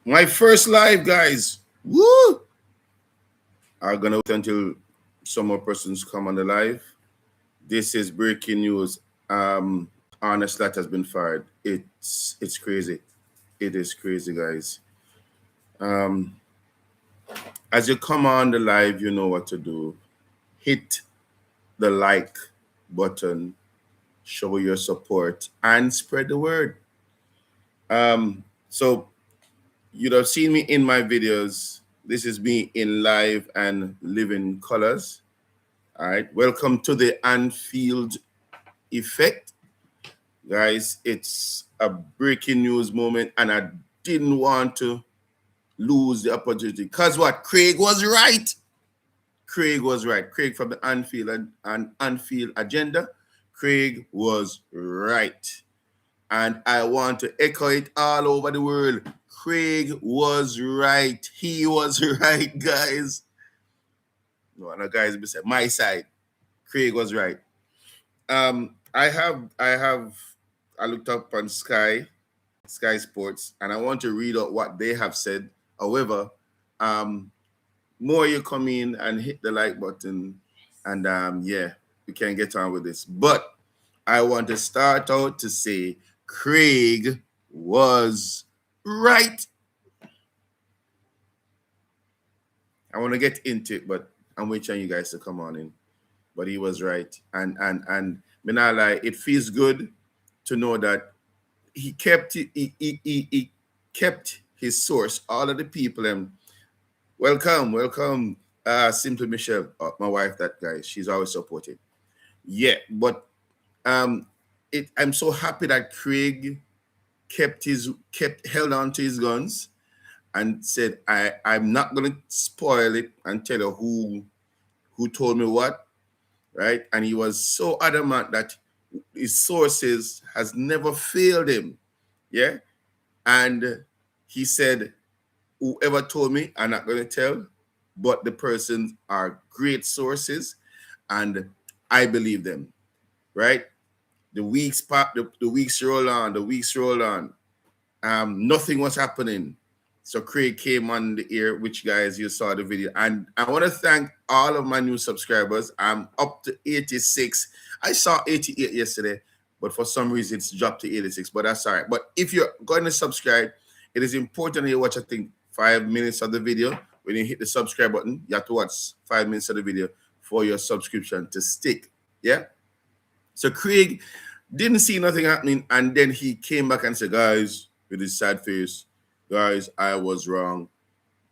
My first live, guys. Woo! I'm gonna wait until some more persons come on the live. This is breaking news. Arne Slot has been fired. It's crazy. It is crazy, guys. Um, as you come on the live, you know what to do. Hit the like button, show your support, and spread the word. So you'd have seen me in my videos. This is me in live and living colors. All right. Welcome to the Anfield effect. Guys, it's a breaking news moment, and I didn't want to lose the opportunity. Because what? Craig was right. Craig was right. Craig from the Anfield and Anfield agenda. Craig was right. And I want to echo it all over the world. Craig was right. He was right, guys. No, no, guys, beside my side. Craig was right. I looked up on Sky Sports, and I want to read out what they have said. However, more you come in and hit the like button, and yeah, we can get on with this. But I want to start out to say Craig was right. I want to get into it, but I'm waiting on you guys to come on in. But he was right, and me not lie, it feels good to know that he kept he kept his source. All of the people welcome, Simply Michelle, my wife, that guy. She's always supported. Yeah, but I'm so happy that Craig kept held on to his guns and said, I'm not gonna spoil it and tell you who told me what, right? And he was so adamant that his sources has never failed him. Yeah. And he said, whoever told me, I'm not going to tell, but the persons are great sources and I believe them, right? The weeks roll on, nothing was happening. So Craig came on the air, which guys, you saw the video. And I want to thank all of my new subscribers. I'm up to 86. I saw 88 yesterday, but for some reason it's dropped to 86, but that's all right. But if you're going to subscribe, it is important that you watch, I think, 5 minutes of the video. When you hit the subscribe button, you have to watch 5 minutes of the video for your subscription to stick. Yeah? So Craig didn't see nothing happening, and then he came back and said, guys, with his sad face, guys, I was wrong.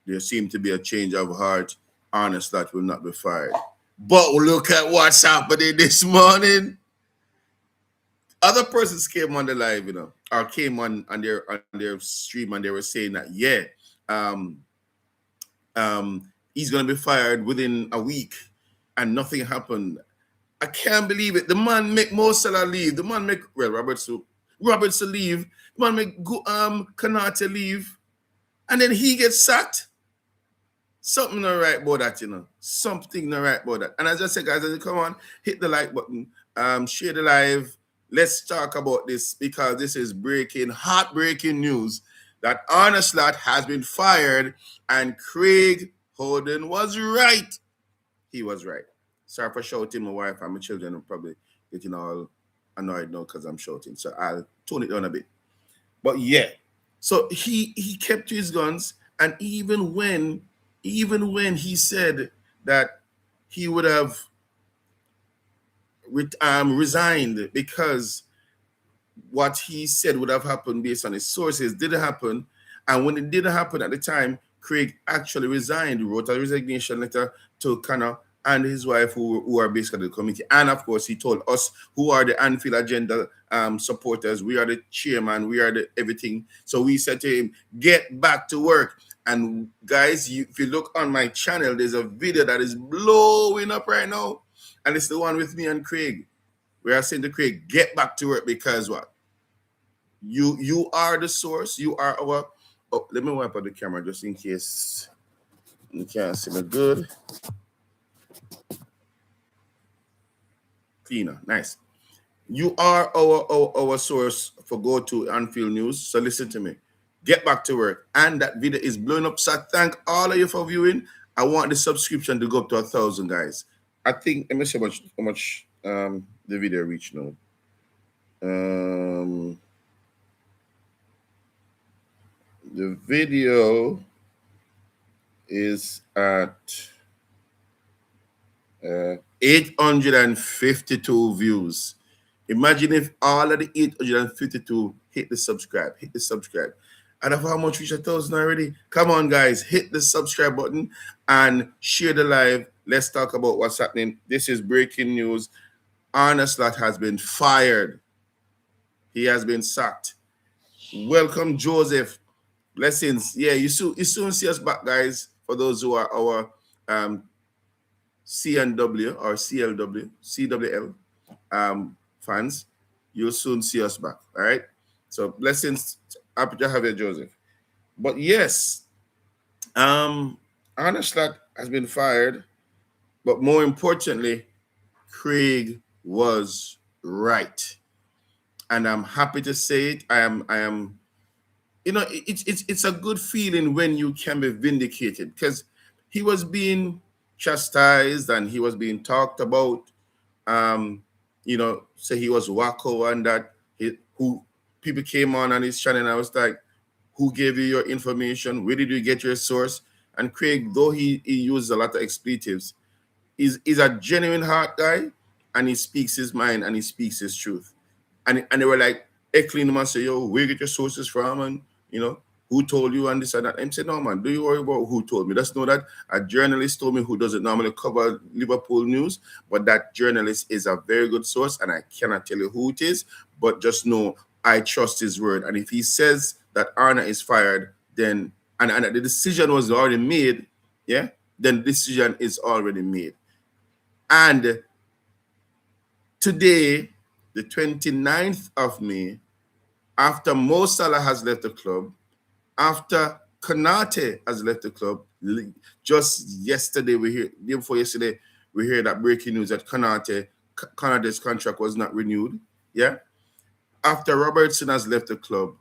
There seemed to be a change of heart. Arne Slot will not be fired. But look at what's happening this morning. Other persons came on the live, or came on their stream, and they were saying that, yeah, he's gonna be fired within a week, and nothing happened. I can't believe it. The man make Mo Salah leave. The man make Robertson leave. The man make Kanate leave, and then he gets sacked. Something not right about that, Something not right about that. And as I said, guys, as you come on, hit the like button, share the live. Let's talk about this because this is heartbreaking news that Arne Slot has been fired and Craig Holden was right. He was right. Sorry for shouting. My wife and my children are probably getting all annoyed now because I'm shouting. So I'll tone it down a bit. But yeah, so he kept to his guns, and even when he said that he would have resigned because what he said would have happened based on his sources didn't happen, and when it didn't happen at the time, Craig actually resigned, wrote a resignation letter to Connor and his wife, who are basically the committee. And of course, he told us, who are the Anfield agenda supporters, we are the chairman, we are the everything. So we said to him, get back to work. And guys, if you look on my channel, there's a video that is blowing up right now. And it's the one with me and Craig. We are saying to Craig, get back to work, because what? You are the source. You are our... Oh, let me wipe out the camera just in case you can't see me good. Cleaner, nice. You are our source for go to Anfield News. So listen to me. get back to work. And that video is blowing up. So I thank all of you for viewing. I want the subscription to go up to 1,000, guys. I think, let me see how much the video reached now. The video is at 852 views. Imagine if all of the 852 hit the subscribe. And of how much reach 1,000 already? Come on, guys, hit the subscribe button and share the live. Let's talk about what's happening. This is breaking news. Arne Slot has been fired. He has been sacked. Welcome, Joseph. Blessings. Yeah, you soon see us back, guys. For those who are our CNW or CWL fans, you'll soon see us back. All right. So blessings. Happy to have you, Joseph. But yes, Arne Slot has been fired. But more importantly, Craig was right. And I'm happy to say it. I am, you know, it's a good feeling when you can be vindicated, because he was being chastised and he was being talked about. You know, say he was wacko and that who people came on his channel and I was like, who gave you your information? Where did you get your source? And Craig, though he used a lot of expletives, is a genuine heart guy, and he speaks his mind and he speaks his truth. And they were like heckling him and say, yo, where you get your sources from? And, you know, who told you and this and that? And I said, no, man, do you worry about who told me? Just know that a journalist told me who doesn't normally cover Liverpool news, but that journalist is a very good source, and I cannot tell you who it is, but just know I trust his word. And if he says that Arne is fired, then, and the decision was already made, yeah, then the decision is already made. And today, the 29th of May, after Mo Salah has left the club, after Konate has left the club, just yesterday, day before yesterday, we heard that breaking news that Konate's contract was not renewed. Yeah. After Robertson has left the club,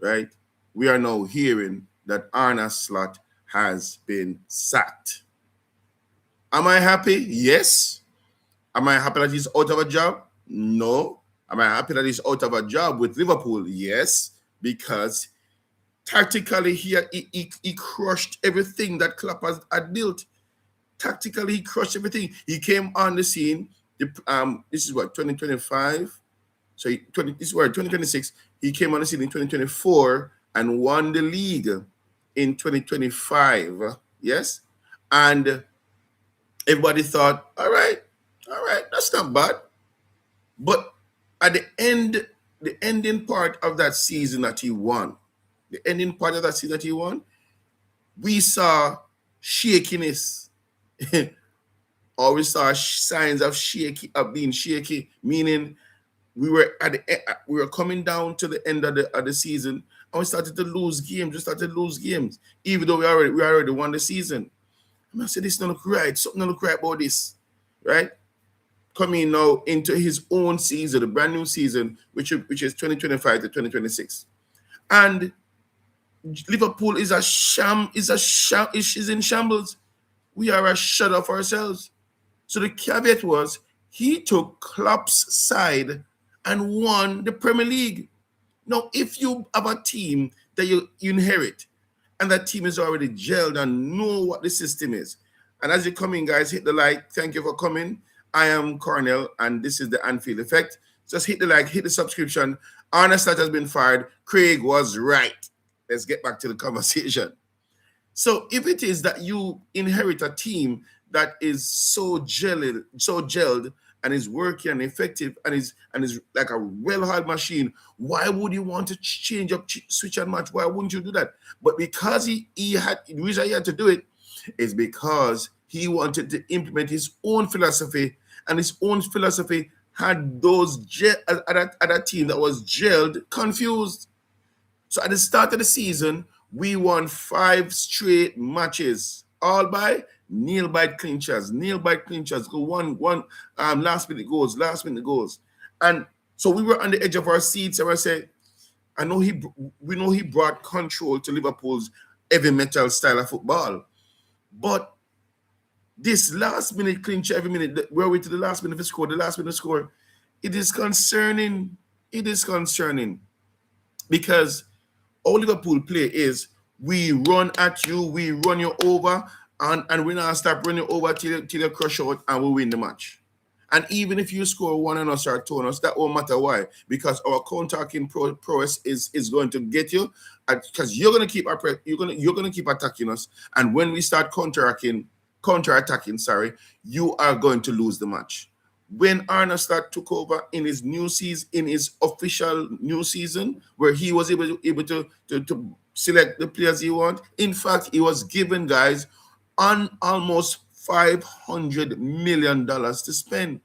right, we are now hearing that Arne Slot has been sacked. Am I happy? Yes. Am I happy that he's out of a job? No. Am I happy that he's out of a job with Liverpool? Yes, because tactically he crushed everything that Klopp had built. Tactically, he crushed everything. He came on the scene. This is what, 2025? So this is where 2026. He came on the scene in 2024 and won the league in 2025. Yes, and everybody thought, all right, that's not bad. But at the ending part of that season that he won, we saw shakiness, or we saw signs of being shaky, meaning we were coming down to the end of the season, and we started to lose games. Even though we already won the season. And I said, this don't look right. Something don't look right about this, right? Coming now into his own season, the brand new season, which is 2025 to 2026. And Liverpool is in shambles. We are a shut of ourselves. So the caveat was he took Klopp's side and won the Premier League. Now, if you have a team that you inherit, and that team is already gelled and know what the system is, and as you come in, guys, hit the like. Thank you for coming. I am Cornell, and this is the Anfield Effect. Just hit the like, hit the subscription. Arne Slot has been fired. Craig was right. Let's get back to the conversation. So if it is that you inherit a team that is so gelled and is working and effective and is like a well-oiled machine, why would you want to change up, switch and match? Why wouldn't you do that? But because the reason he had to do it is because he wanted to implement his own philosophy, and his own philosophy had those other team that was gelled confused. So at the start of the season, we won 5 straight matches, all by nail bite clinchers. Go one last minute goals. And so we were on the edge of our seats, and I said, we know he brought control to Liverpool's heavy metal style of football. But this last minute clinch every minute, we're waiting to the last minute to score, the last minute to score. It is concerning. It is concerning because all Liverpool play is we run at you, we run you over, and we not stop running over till you crush out and we win the match. And even if you score one on us or two on us, that won't matter. Why? Because our counter-attacking prowess is going to get you, because you're gonna keep you're gonna keep attacking us. And when we start counterattacking, you are going to lose the match. When Arne Slot took over in his new season, in his official new season, where he was able to select the players he want. In fact, he was given guys on almost $500 million to spend.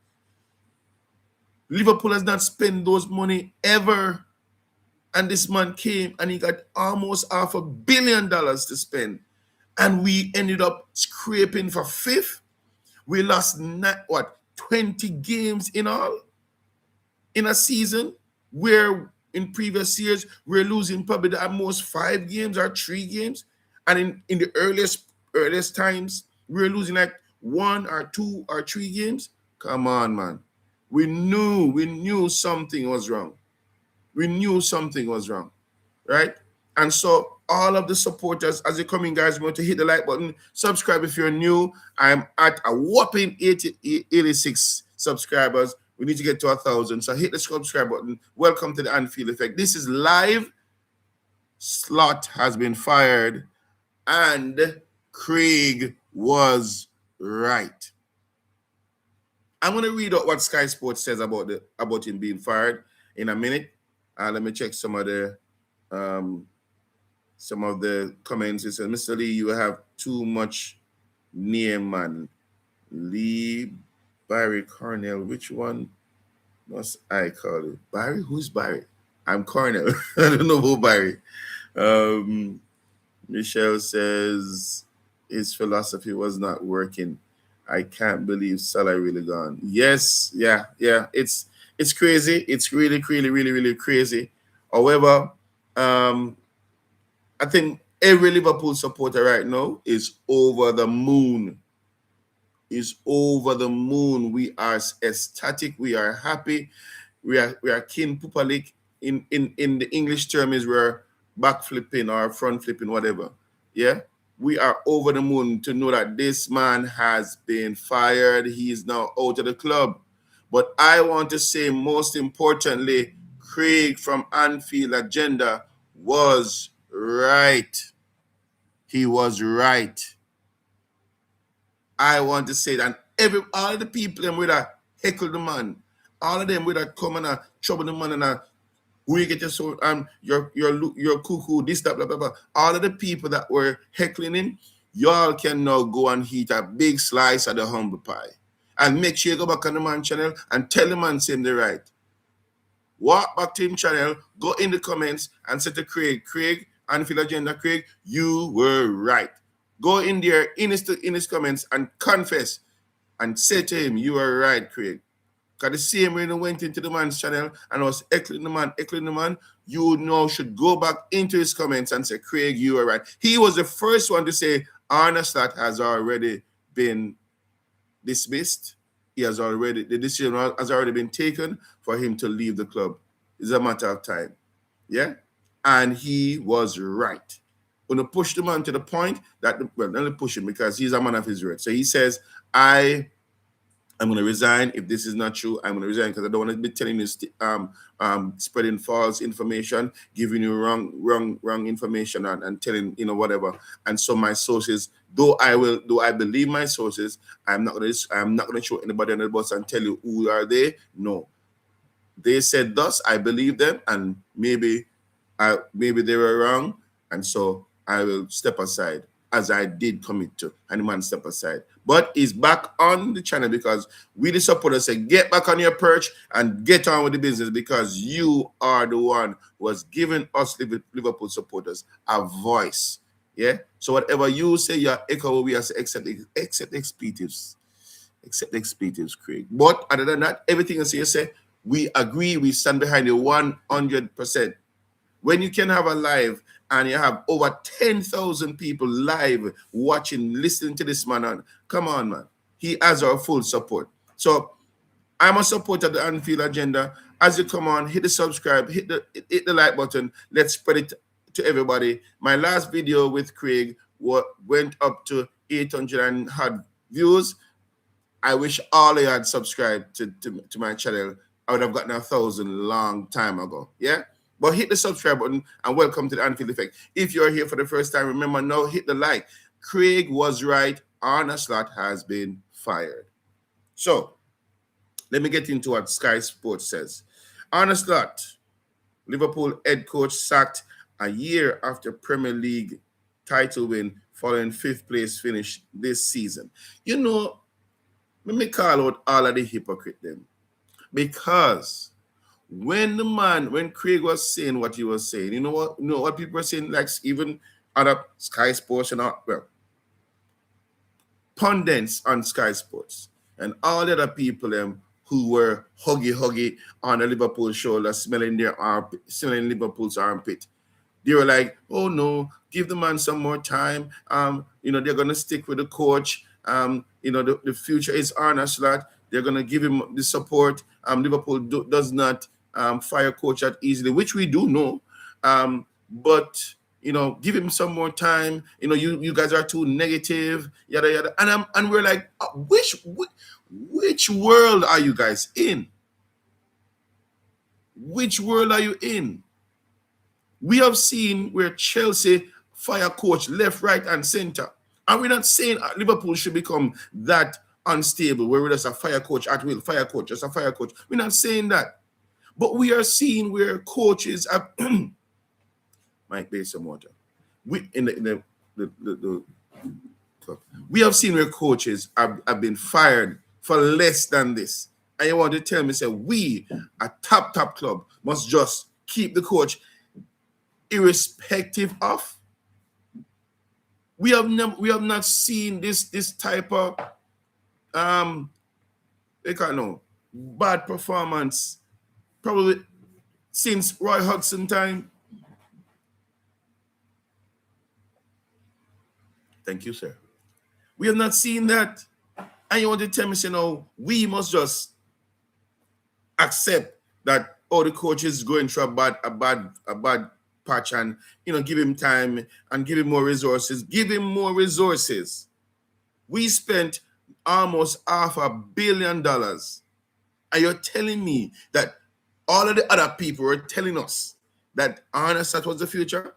Liverpool has not spent those money ever. And this man came and he got almost $500 million to spend. And we ended up scraping for fifth. We lost 20 games in all in a season, where in previous years we're losing probably at most 5 games or 3 games. And in the earliest times, we're losing like 1 or 2 or 3 games. Come on, man. We knew something was wrong. We knew something was wrong, right? And so all of the supporters, as you come in, guys, want to hit the like button, subscribe if you're new. I'm at a whopping 86 subscribers. We need to get to 1,000. So hit the subscribe button. Welcome to the Anfield Effect. This is live. Slot has been fired, and Craig was right. I'm going to read out what Sky Sports says about him being fired in a minute. Let me check some of the comments. It says, Mr. Lee, you have too much name, man. Lee, Barry, Cornell. Which one must I call it? Barry? Who's Barry? I'm Cornell. I don't know who Barry. Michelle says his philosophy was not working. I can't believe Salah really gone. Yes, yeah. It's crazy. It's really crazy. However, I think every Liverpool supporter right now is over the moon. We are ecstatic. We are happy. We are kin pupalik. In the English term is we're back flipping or front flipping, whatever. Yeah. We are over the moon to know that this man has been fired. He is now out of the club. But I want to say, most importantly, Craig from Anfield Agenda was right. He was right. I want to say that all the people them with a heckle the man, all of them with a come and trouble the man and who you get your soul, your cuckoo, this, that, blah, blah, blah. All of the people that were heckling him, y'all can now go and eat a big slice of the humble pie. And make sure you go back on the man channel and tell the man same the right. Walk back to him channel, go in the comments and say to Craig, Anfield Agenda, Craig, you were right. Go in there in his comments and confess and say to him, you were right, Craig. Because the same way you went into the man's channel and was heckling the man, you now should go back into his comments and say, Craig, you are right. He was the first one to say Arne Slot has already been dismissed. The decision has already been taken for him to leave the club. It's a matter of time. Yeah? And he was right. Going to push the man to the point that, not push him because he's a man of his word. So he says, I'm going to resign. If this is not true, I'm going to resign because I don't want to be telling you, spreading false information, giving you wrong information and telling, whatever. And so my sources, though I believe my sources, I'm not going to show anybody on the bus and tell you who are they. No. They said thus, I believe them, and maybe they were wrong. And so I will step aside, as I did commit to, and the man step aside. But he's back on the channel because we, the supporters, say, get back on your perch and get on with the business because you are the one who has given us Liverpool supporters a voice. Yeah? So whatever you say, you echo, we have to accept expletives. Accept expletives, Craig. But other than that, everything you say, we agree, we stand behind you 100%. When you can have a live and you have over 10,000 people live watching, listening to this man, on, come on, man. He has our full support. So I'm a supporter of the Anfield agenda. As you come on, hit the subscribe, hit the like button. Let's spread it to everybody. My last video with Craig went up to 800 and had views. I wish all of you had subscribed to my channel. I would have gotten 1,000 long time ago. Yeah? But hit the subscribe button and welcome to the Anfield Effect. If you're here for the first time, remember now, hit the like. Craig was right. Arne Slot has been fired. So, let me get into what Sky Sports says. Arne Slot, Liverpool head coach, sacked a year after Premier League title win following 5th place finish this season. You know, let me call out all of the hypocrite then. Because when Craig was saying what he was saying, you know what people are saying, like even other Sky Sports and all, well, pundits on Sky Sports and all the other people who were huggy on the Liverpool shoulder, smelling Liverpool's armpit. They were like, oh no, give the man some more time. They're gonna stick with the coach. The future is Arne Slot. They're gonna give him the support. Liverpool does not fire coach that easily, which we do know. But give him some more time. You guys are too negative, yada yada. And we're like, which world are you guys in? Which world are you in? We have seen where Chelsea fire coach left, right, and center. And we're not saying Liverpool should become that unstable, where we're just a fire coach at will, fire coach, just a fire coach. We're not saying that. But we are seeing where coaches have Mike, base some water. We have seen where coaches have been fired for less than this. And you want to tell me, say, we, a top club, must just keep the coach irrespective of? We have not seen this type of bad performance probably since Roy Hodgson time. Thank you, sir. We have not seen that. And you want to tell me, we must just accept that the coach is going through a bad patch and, give him time and give him more resources. Give him more resources. We spent almost $500 million. And you're telling me that all of the other people were telling us that Arne Slot was the future?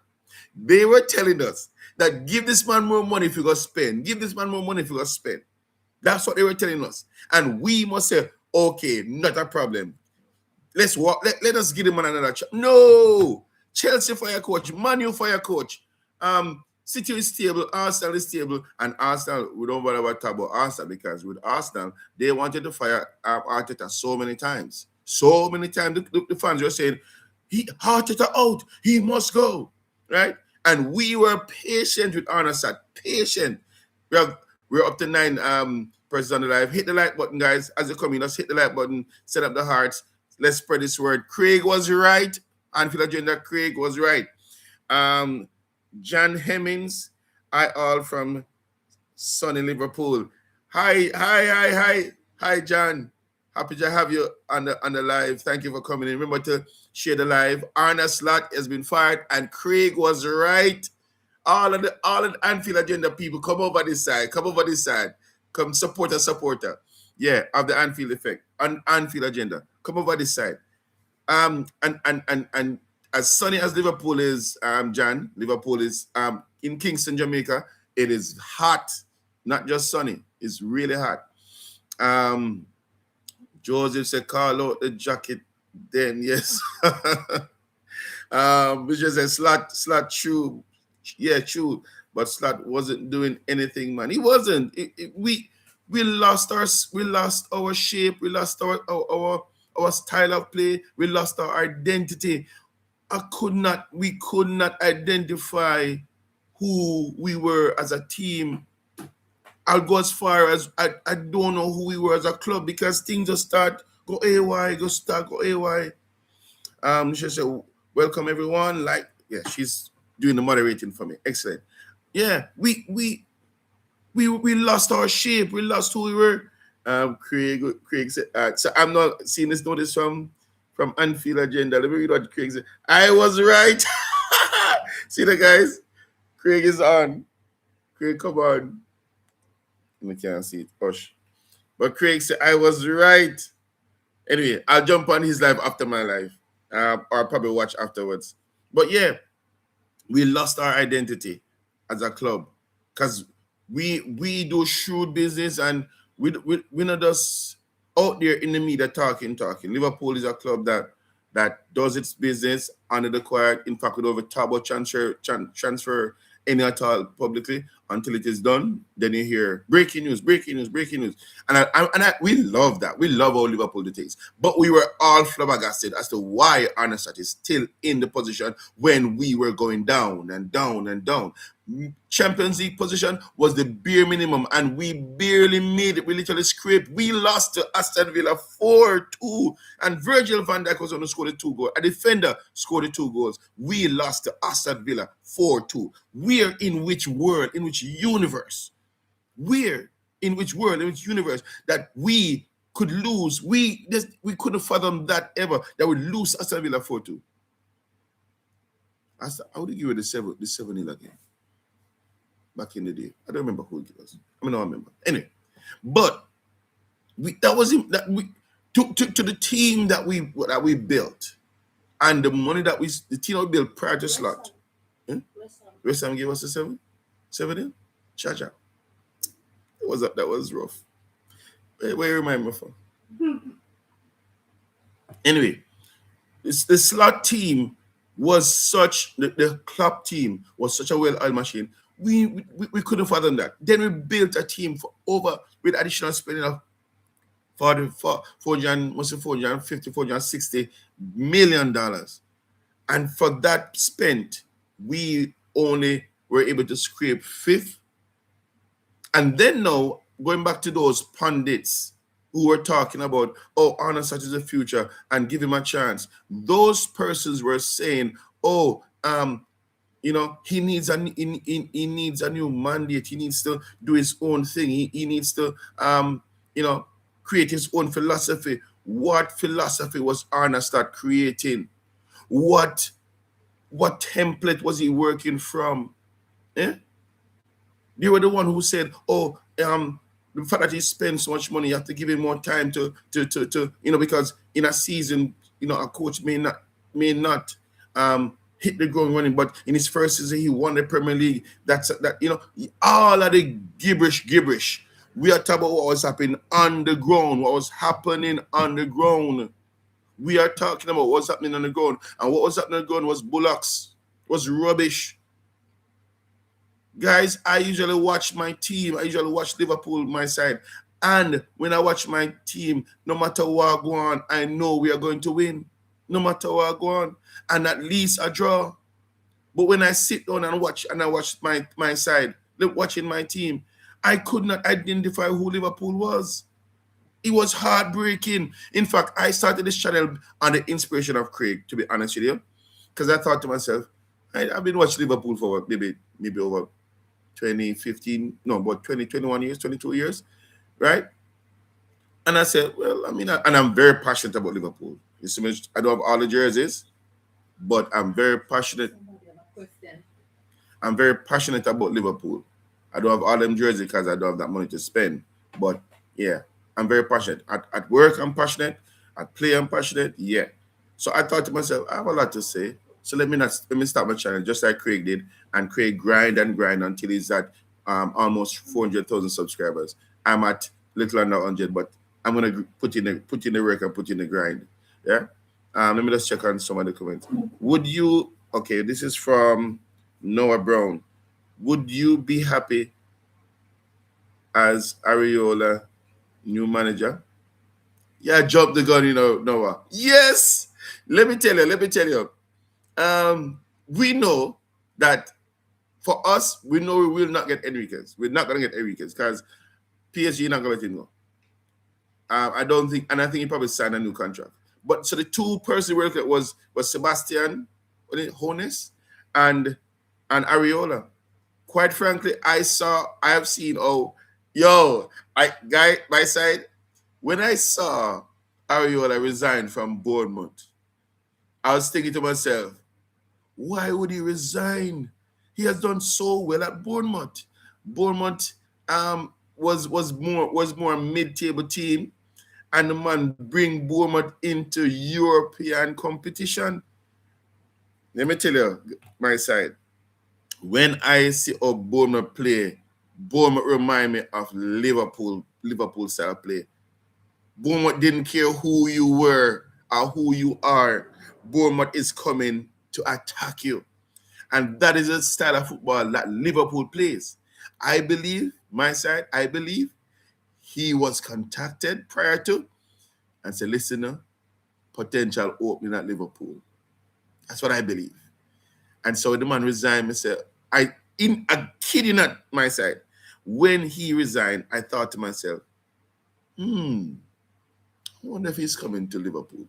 They were telling us that give this man more money if you go spend. Give this man more money if you go spend. That's what they were telling us. And we must say, okay, not a problem. Let's walk. Let us give him another chance. No. Chelsea fire coach, Man U fire coach. City is stable, Arsenal is stable, and Arsenal, we don't bother about Arsenal because with Arsenal, they wanted to fire Arteta so many times. So many times. The fans were saying, Arteta out, he must go. Right? And we were patient with Arne Slot. Patient. We're up to 9 persons on the live. Hit the like button, guys. As you come in, let's hit the like button, set up the hearts. Let's spread this word. Craig was right. Anfield agenda, Craig was right. John Hemmings, all from sunny Liverpool. Hi, John. Happy to have you on the live. Thank you for coming in. Remember to share the live. Arne Slot has been fired, and Craig was right. All of the Anfield agenda people, come over this side. Come support a supporter. Yeah, of the Anfield effect. Anfield agenda. Come over this side. And as sunny as Liverpool is, John, Liverpool is in Kingston, Jamaica. It is hot, not just sunny. It's really hot. Joseph said, call out the jacket. Then yes. We just said Slot true. Yeah, true. But Slot wasn't doing anything, man. He wasn't. We lost our shape. We lost our style of play. We lost our identity. We could not identify who we were as a team. I'll go as far as I don't know who we were as a club because things just start go AY. She said, Welcome everyone. She's doing the moderating for me. Excellent. Yeah, we lost our shape. We lost who we were. Craig said, so I'm not seeing this notice from Anfield agenda. Let me read what Craig said. I was right. See the guys? Craig is on. Craig, come on. We can't see it. Hush. But Craig said, I was right. Anyway, I'll jump on his live after my live. Or I'll probably watch afterwards. But yeah, we lost our identity as a club because we do shrewd business and we're not just out there in the media talking. Liverpool is a club that does its business under the quiet. In fact, we don't ever talk about transfer any at all publicly until it is done. Then you hear breaking news. And we love that. We love how Liverpool do things. But we were all flabbergasted as to why Arne Slot is still in the position when we were going down and down and down. Champions League position was the bare minimum, and we barely made it. We literally scraped. We lost to Aston Villa 4-2, and Virgil van Dijk was on to score the 2 goals. A defender scored the 2 goals. We lost to Aston Villa 4-2. We're in which world, in which universe? We're in which world, in which universe that we could lose? We couldn't fathom that ever, that we lose Aston Villa 4-2. I would give you the 7-0 again. Back in the day, I don't remember who it was. I don't remember. Anyway, but to the team that we built, and the money that the team that we built prior to Slot. West Ham gave us a 7-0. Cha-cha. That was rough. Where you remind me from? Anyway, the Slot team was such the club team was such a well-oiled machine. We couldn't fathom that. Then we built a team with additional spending of $450-460 million. And for that spent, we only were able to scrape 5th. And then now, going back to those pundits who were talking about, Arne Slot is the future and give him a chance. Those persons were saying, he needs a new mandate. He needs to do his own thing. He needs to, create his own philosophy. What philosophy was Arne Slot creating? What template was he working from? They were the one who said, the fact that he spends so much money, you have to give him more time to because in a season, a coach may not hit the ground running, but in his first season he won the Premier League. All of the gibberish. We are talking about what was happening on the ground, what was happening on the ground. We are talking about what's happening on the ground, and what was happening on the ground was bullocks, was rubbish. Guys, I usually watch my team. I usually watch Liverpool, my side. And when I watch my team, no matter what I go on, I know we are going to win. No matter what I go on. And at least a draw. But when I sit down and I watch my side, watching my team, I could not identify who Liverpool was. It was heartbreaking. In fact, I started this channel on the inspiration of Craig, to be honest with you. Because I thought to myself, I've been watching Liverpool for maybe over 2015, no, about 21 years, 22 years, right? And I said, and I'm very passionate about Liverpool. I don't have all the jerseys, but I'm very passionate. I'm very passionate about Liverpool. I don't have all them jerseys because I don't have that money to spend. But yeah, I'm very passionate. At work, I'm passionate. At play, I'm passionate. Yeah. So I thought to myself, I have a lot to say. So let me start my channel just like Craig did, and Craig grind until he's at almost 400,000 subscribers. I'm at little under 100, but I'm gonna put in the work and put in the grind. Yeah. Let me just check on some of the comments. Would you? Okay, this is from Noah Brown. Would you be happy as Areola new manager? Yeah, jump the gun, Noah. Yes. Let me tell you. We know that for us, we know we will not get Enriquez. We're not going to get Enriquez because PSG not going to let him go. I don't think, and I think he probably signed a new contract. But so the two persons we looked at was Sebastian Honest and Areola. Quite frankly, I have seen, my side, when I saw Areola resign from Bournemouth, I was thinking to myself, why would he resign? He has done so well at Bournemouth. Bournemouth was more a mid-table team, and the man bring Bournemouth into European competition. Let me tell you my side. When I see how Bournemouth play, Bournemouth remind me of Liverpool style play. Bournemouth didn't care who you were or who you are. Bournemouth is coming to attack you. And that is a style of football that Liverpool plays. I believe he was contacted prior to and said, listen, potential opening at Liverpool. That's what I believe. And so the man resigned. I kid you not, my side. When he resigned, I thought to myself, I wonder if he's coming to Liverpool.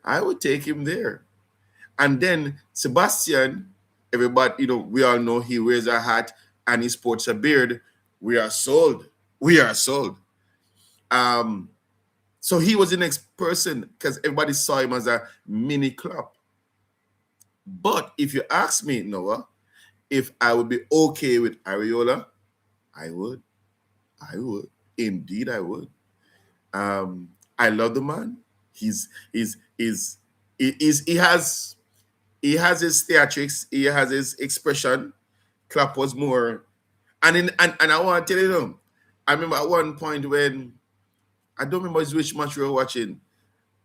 I would take him there. And then Sebastian, everybody, we all know he wears a hat and he sports a beard. We are sold. So he was the next person because everybody saw him as a mini Klopp. But if you ask me, Noah, if I would be okay with Areola, I would. Indeed, I would. I love the man. He has his theatrics. He has his expression. Klopp was more, and I want to tell you, I remember at one point when I don't remember which match we were watching,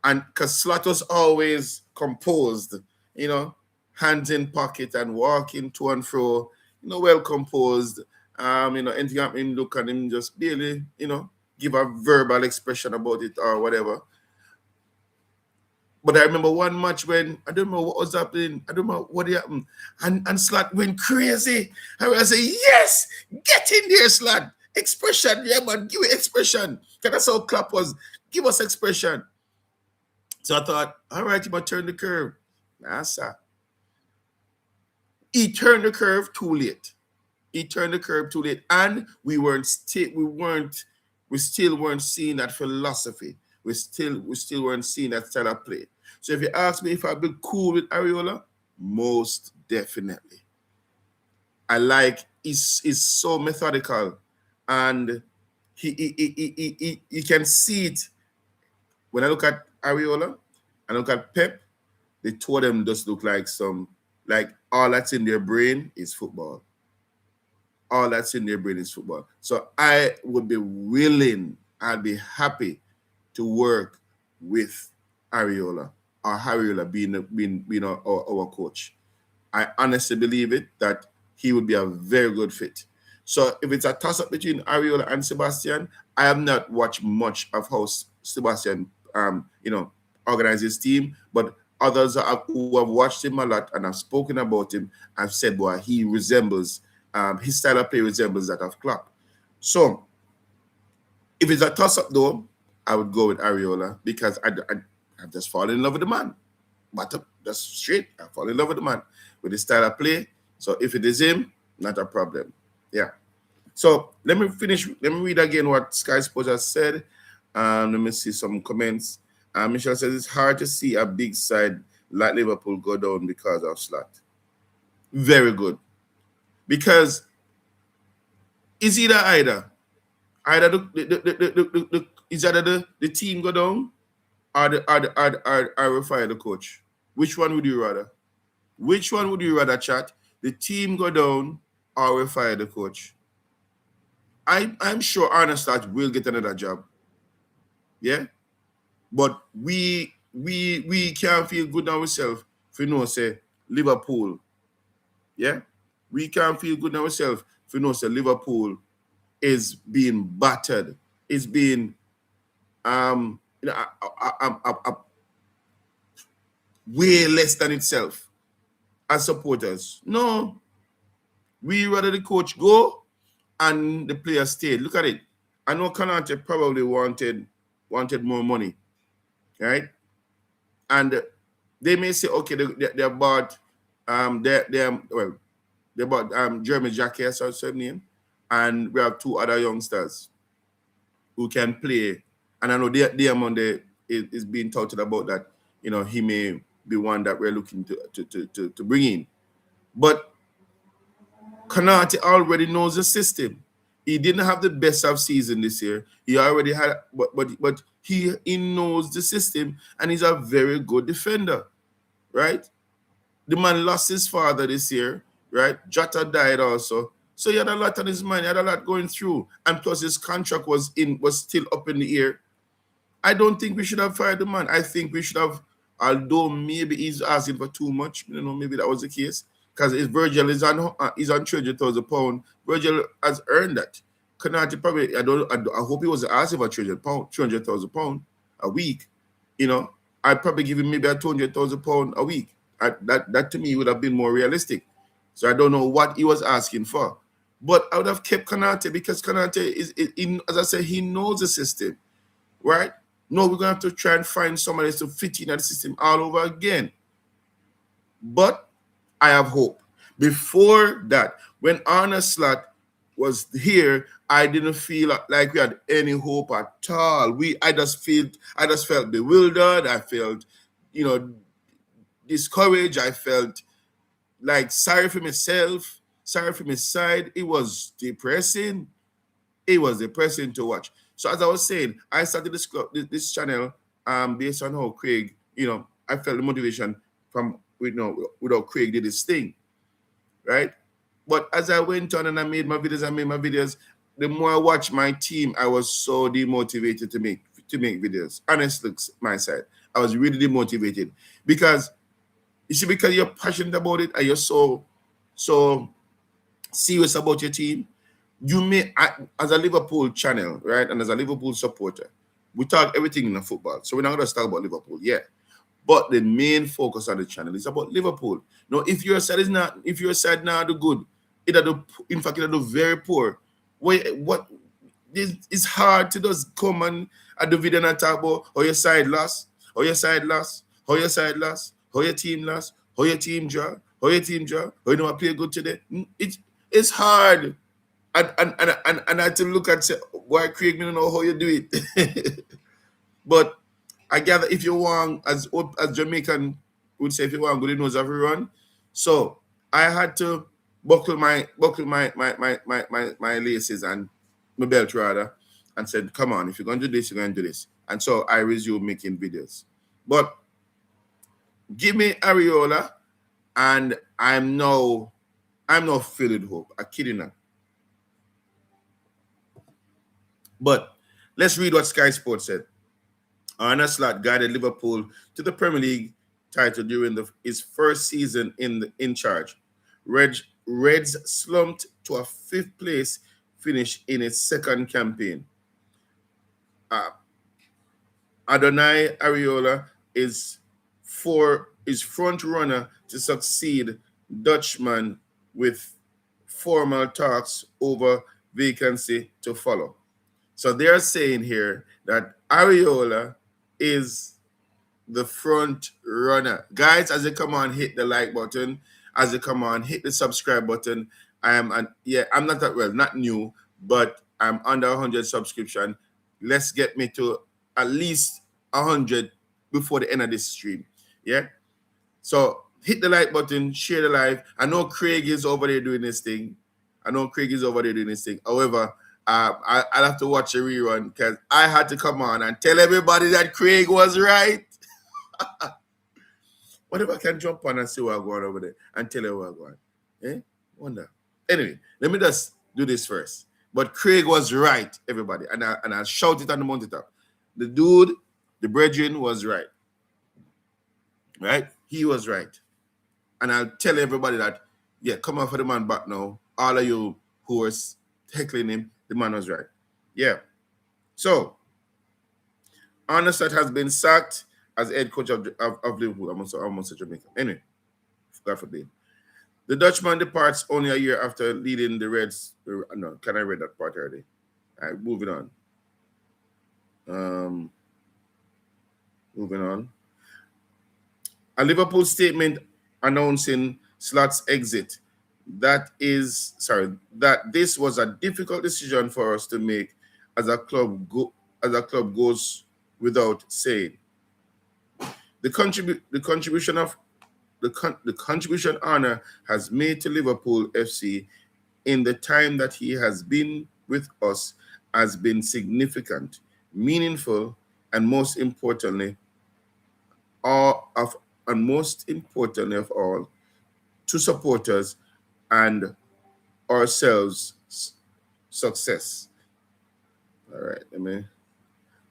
and because Slot was always composed, hands in pocket and walking to and fro, well composed. Anything happening, look at him, just barely, give a verbal expression about it or whatever. But I remember one match when I don't know what was happening. I don't know what happened. And Slot went crazy. I say, yes, get in there, Slot. Expression, yeah, man, give it expression. Because that's how Klopp was. Give us expression. So I thought, all right, you might turn the curve. Nah, sir. He turned the curve too late. And we still weren't seeing that philosophy. We still weren't seeing that style of play. So if you ask me if I'd be cool with Areola, most definitely. I like he's so methodical, and he can see it. When I look at Areola and look at Pep, the two of them just look like all that's in their brain is football. All that's in their brain is football. So I would be willing, I'd be happy to work with Areola or Areola being our coach. I honestly believe it that he would be a very good fit. So if it's a toss-up between Areola and Sebastian, I have not watched much of how Sebastian organizes his team, but others who have watched him a lot and have spoken about him have said, boy, he resembles, his style of play resembles that of Klopp. So if it's a toss-up though, I would go with Areola because I've just fallen in love with the man. But that's straight. I fall in love with the man, with his style of play. So if it is him, not a problem. Yeah. So let me finish. Let me read again what Sky Sports has said. Let me see some comments. Michelle says it's hard to see a big side like Liverpool go down because of Slot. Very good. Because it's either the team go down or we fire the coach. Which one would you rather? Which one would you rather, chat? The team go down or we fire the coach? I'm sure Arne Slot will get another job. Yeah? But we can't feel good on ourselves if we know say Liverpool. Yeah? We can't feel good on ourselves if we know say Liverpool is being battered. Is being way less than itself as supporters. No. We rather the coach go and the players stayed. Look at it. I know Canante probably wanted more money, right? And they may say, okay, they bought Well, they bought Jeremy Jacquet, that's her name, and we have two other youngsters who can play. And I know Diamond is being touted about that. You know, he may be one that we're looking to bring in. But Konate already knows the system. He didn't have the best of season this year. He already had, but he knows the system, and he's a very good defender, right? The man lost his father this year, right? Jota died also. So he had a lot on his mind, he had a lot going through. And plus his contract was still up in the air. I don't think we should have fired the man. I think we should have, although maybe he's asking for too much, you know, maybe that was the case. Because if Virgil is on £300,000, Virgil has earned that. Konate probably, I hope he wasn't asking for £300,000 a week. You know, I'd probably give him maybe a £200,000 a week. That to me would have been more realistic. So I don't know what he was asking for. But I would have kept Konate because Konate is as I said, he knows the system, right? No, we're going to have to try and find somebody to fit in that system all over again. But I have hope. Before that, when Arne Slot was here, I didn't feel like we had any hope at all. I just felt bewildered. I felt, you know, discouraged. I felt like sorry for myself, sorry for my side. It was depressing. It was depressing to watch. So as I was saying, I started this channel based on how Craig, you know, I felt the motivation from, you know, without Craig did his thing, right? But as I went on and I made my videos, the more I watched my team, I was so demotivated to make videos. Honestly, my side, I was really demotivated because you see, because you're passionate about it and you're so serious about your team, you may, as a Liverpool channel, right, and as a Liverpool supporter, we talk everything in the football. So we're not going to talk about Liverpool, yeah. But the main focus on the channel is about Liverpool. Now, if your side now do good, in fact, it'll do very poor. It's hard to just come and do video and talk about how your side lost, how your side lost, how your side lost, how your team lost, how your team draw, how you know I play good today. It's hard. And I had to look at say, why Craig, you don't know how you do it. But I gather if you want, as Jamaican would say, if you want good nose every run. So I had to buckle my laces and my belt rather, and said, come on, if you're going to do this, you're going to do this. And so I resumed making videos. But give me Areola, and I'm now filled with hope. I'm kidding now. But let's read what Sky Sports said. Arne Slot guided Liverpool to the Premier League title during his first season in charge. Reds slumped to a fifth place finish in its second campaign. Adonai Areola is front runner to succeed Dutchman, with formal talks over vacancy to follow. So they're saying here that Areola is the front runner. Guys, as you come on, hit the like button. As you come on, hit the subscribe button. I'm not that well, not new, but I'm under 100 subscription. Let's get me to at least 100 before the end of this stream. Yeah. So hit the like button, share the live. I know Craig is over there doing this thing. However, I'll have to watch a rerun because I had to come on and tell everybody that Craig was right. What if I can jump on and see what I'm going over there and tell you what I'm going? Eh? Wonder. Anyway, let me just do this first. But Craig was right, everybody. And I'll shout it on the mountaintop. The dude, the brethren, was right. Right? He was right. And I'll tell everybody that, yeah, come on for the man back now. All of you who were heckling him, the man was right. Yeah. So, Arne Slot has been sacked as head coach of Liverpool. Almost a Jamaican. Anyway, God forbid. The Dutchman departs only a year after leading the Reds. No, can I read that part already? All right, moving on. A Liverpool statement announcing Slot's exit. That this was a difficult decision for us to make as a club goes without saying. The contribution Arne has made to Liverpool FC in the time that he has been with us has been significant, meaningful, and most importantly of all, to supporters and ourselves success. All right,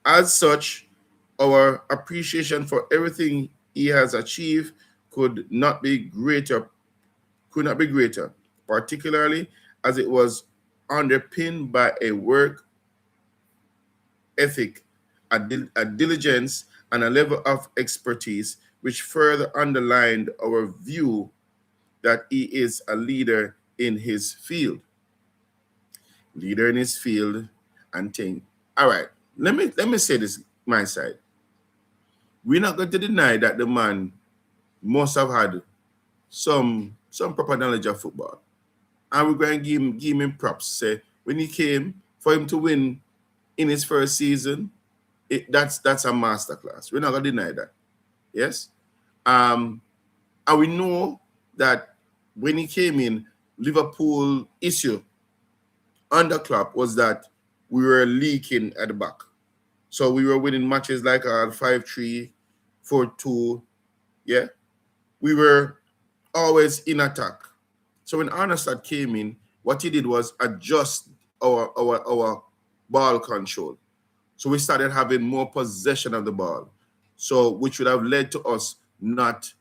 as such, our appreciation for everything he has achieved could not be greater, particularly as it was underpinned by a work ethic, a diligence, and a level of expertise which further underlined our view that he is a leader in his field. And think. All right, let me say this my side. We're not going to deny that the man must have had some proper knowledge of football. And we're going to give him props. Say when he came, for him to win in his first season, that's a masterclass. We're not going to deny that. Yes? And we know that when he came in, Liverpool issue under Klopp was that we were leaking at the back. So we were winning matches like 5-3, 4-2. Yeah. We were always in attack. So when Arne Slot came in, what he did was adjust our ball control. So we started having more possession of the ball. So which would have led to us not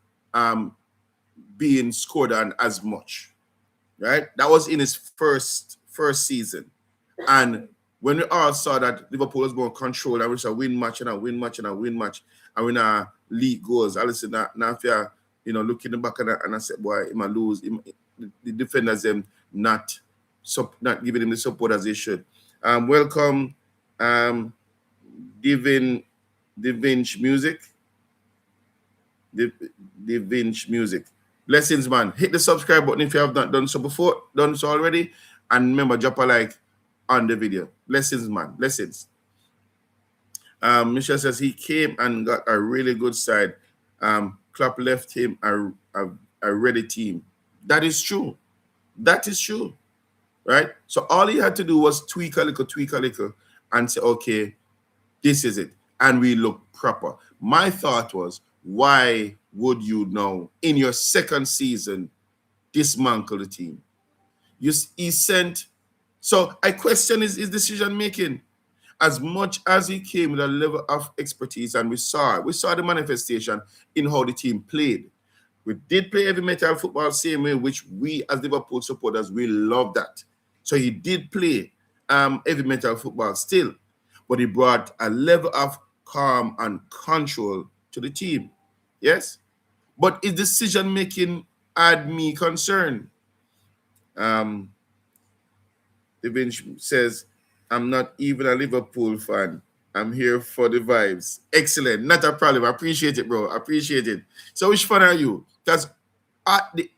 being scored on as much. Right? That was in his first season. And when we all saw that Liverpool was more controlled, and we saw win match, and we now lead goals. I listen now if you're looking back and I said, boy, he might lose. The defenders them not giving him the support as they should. Welcome, Divinch Music. Divinch Music. Blessings, man. Hit the subscribe button if you have not done so already. And remember, drop a like on the video. Blessings, man. Blessings. Michelle says he came and got a really good side. Klopp left him a ready team. That is true. Right? So all he had to do was tweak a little, and say, okay, this is it. And we look proper. My thought was, why would you now, in your second season, dismantle the team? So I question his decision making. As much as he came with a level of expertise, and we saw the manifestation in how the team played. We did play heavy metal football same way, which we as Liverpool supporters, we love that. So he did play heavy metal football still, but he brought a level of calm and control to the team. Yes? But his decision making had me concerned. The bench says, I'm not even a Liverpool fan. I'm here for the vibes. Excellent. Not a problem. I appreciate it, bro. I appreciate it. So which fan are you? Because at the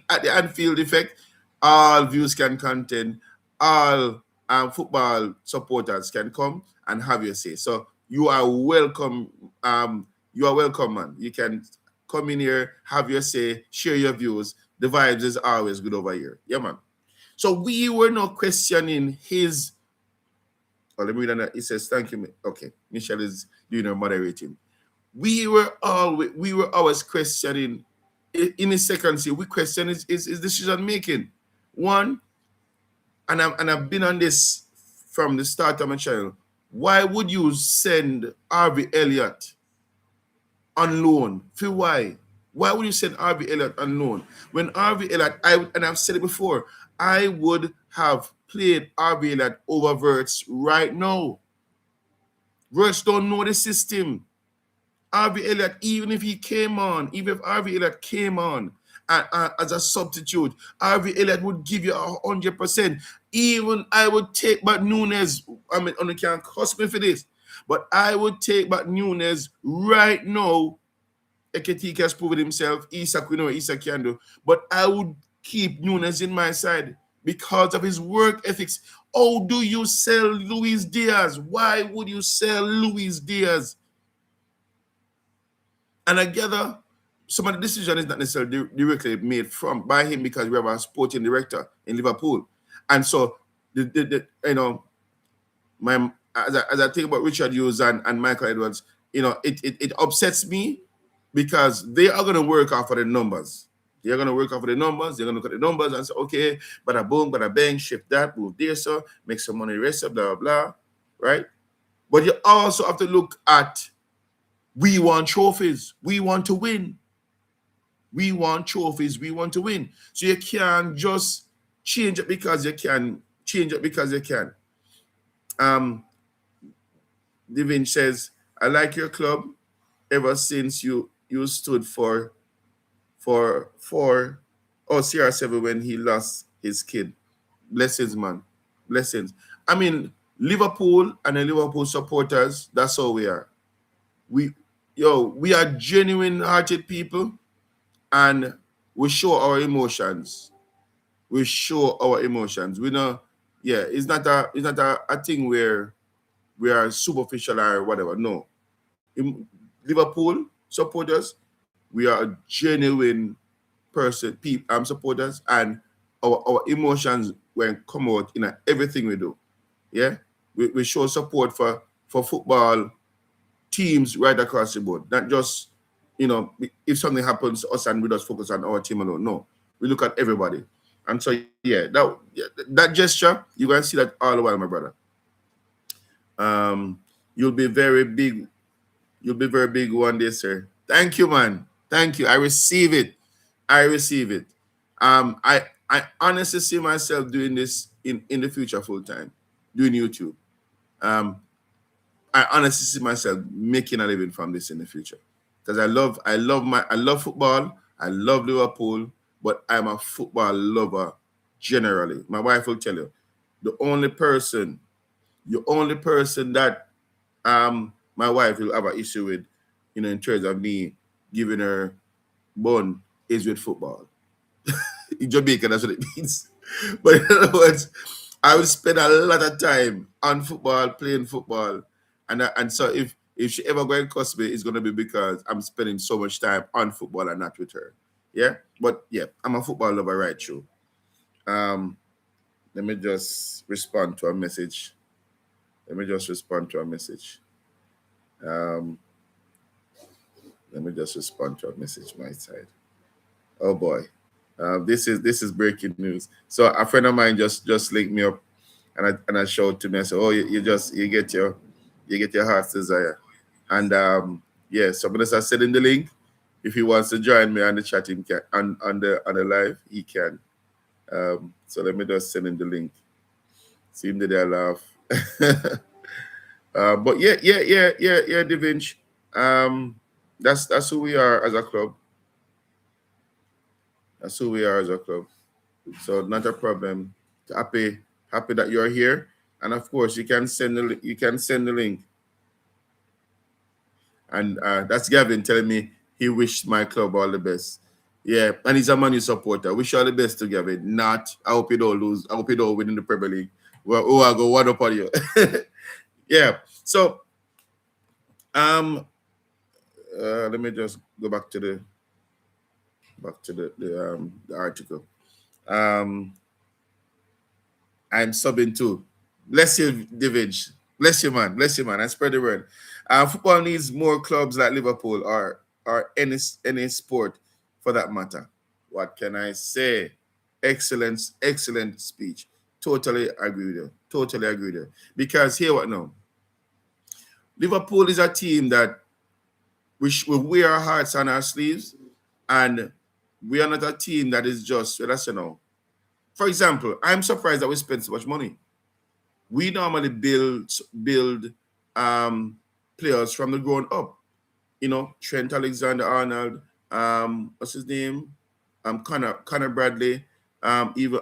Anfield effect, all views can content, all football supporters can come and have your say. So you are welcome. You are welcome, man. You can come in here, have your say, share your views. The vibes is always good over here. Yeah, man. So we were not questioning his. Oh, let me read that. It says, thank you. Okay, Michelle is doing her moderating. We were always questioning in his second season. We question his decision making. One, and I've been on this from the start of my channel. Why would you send Harvey Elliott on loan? For why? Why would you send Harvey Elliott on loan? When Harvey Elliott, and I've said it before, I would have played Harvey Elliott over Wirtz right now. Wirtz don't know the system. Harvey Elliott, even if Harvey Elliott came on as a substitute, Harvey Elliott would give you 100%. Even I would take back Nunes. I mean, you can't cost me for this, but I would take back Nunes right now Ekitike has proven himself. Isak, we know what Isak can do. But I would keep Nunes in my side because of his work ethics. How do you sell Luis Diaz? Why would you sell Luis Diaz? And I gather some of the decision is not necessarily directly made by him because we have a sporting director in Liverpool. And so, you know, as I think about Richard Hughes and Michael Edwards, you know, it upsets me because they are going to work off of the numbers. They're going to work off of the numbers. They're going to look at the numbers and say, okay, bada boom, bada bang, shift that, move there, so make some money, rest of blah, blah, blah, right? But you also have to look at, we want trophies. We want to win. We want trophies. We want to win. So you can't just change it because you can. Change it because you can. Divin says, I like your club ever since you stood for CR7 when he lost his kid. Blessings, man. Blessings. I mean, Liverpool and the Liverpool supporters, that's how we are. We are genuine hearted people, and we show our emotions. We show our emotions. We know, yeah, it's not a thing where we are superficial or whatever. No. Liverpool supporters, we are genuine supporters, and our emotions when come out in everything we do. Yeah, we show support for football teams right across the board. Not just, you know, if something happens to us and we just focus on our team alone. No, we look at everybody. And so yeah, that gesture, you're gonna see that all the while, my brother. You'll be very big. You'll be very big one day, sir. Thank you, man. Thank you. I receive it. I honestly see myself doing this in the future full time, doing YouTube. I honestly see myself making a living from this in the future. Because I love football, I love Liverpool, but I'm a football lover generally. My wife will tell you, the only person that my wife will have an issue with, you know, in terms of me giving her bone is with football. In Jamaica, that's what it means. But in other words, I will spend a lot of time on football, playing football. And so if she ever going to cuss me, it's going to be because I'm spending so much time on football and not with her. Yeah? But yeah, I'm a football lover right through. Let me just respond to a message. Let me just respond to a message, my side. Oh boy. This is breaking news. So a friend of mine just linked me up, and I showed to me. I said, "Oh, you get your heart's desire." And yeah, so I'm gonna start sending the link. If he wants to join me on the chat, he can on the live, he can. So let me just send him the link. See him there laugh. But yeah, Divinch. That's who we are as a club. That's who we are as a club. So not a problem. Happy that you're here, and of course you can send the link. And that's Gavin telling me he wished my club all the best. Yeah, and he's a Man U supporter. Wish you all the best to Gavin. Not, I hope you don't lose. I hope you don't win in the Premier League. Well, I go one up on you. Yeah. So, let me just go back to the article. I'm subbing too. Bless you, Divinch. Bless you, man. I spread the word. Football needs more clubs like Liverpool or any sport for that matter. What can I say? Excellent speech. Totally agree with you. Because here what now? Liverpool is a team that we wear our hearts on our sleeves, and we are not a team that is just, let's know. For example, I'm surprised that we spend so much money. We normally build players from the ground up. You know, Trent Alexander-Arnold, what's his name? Connor Bradley, even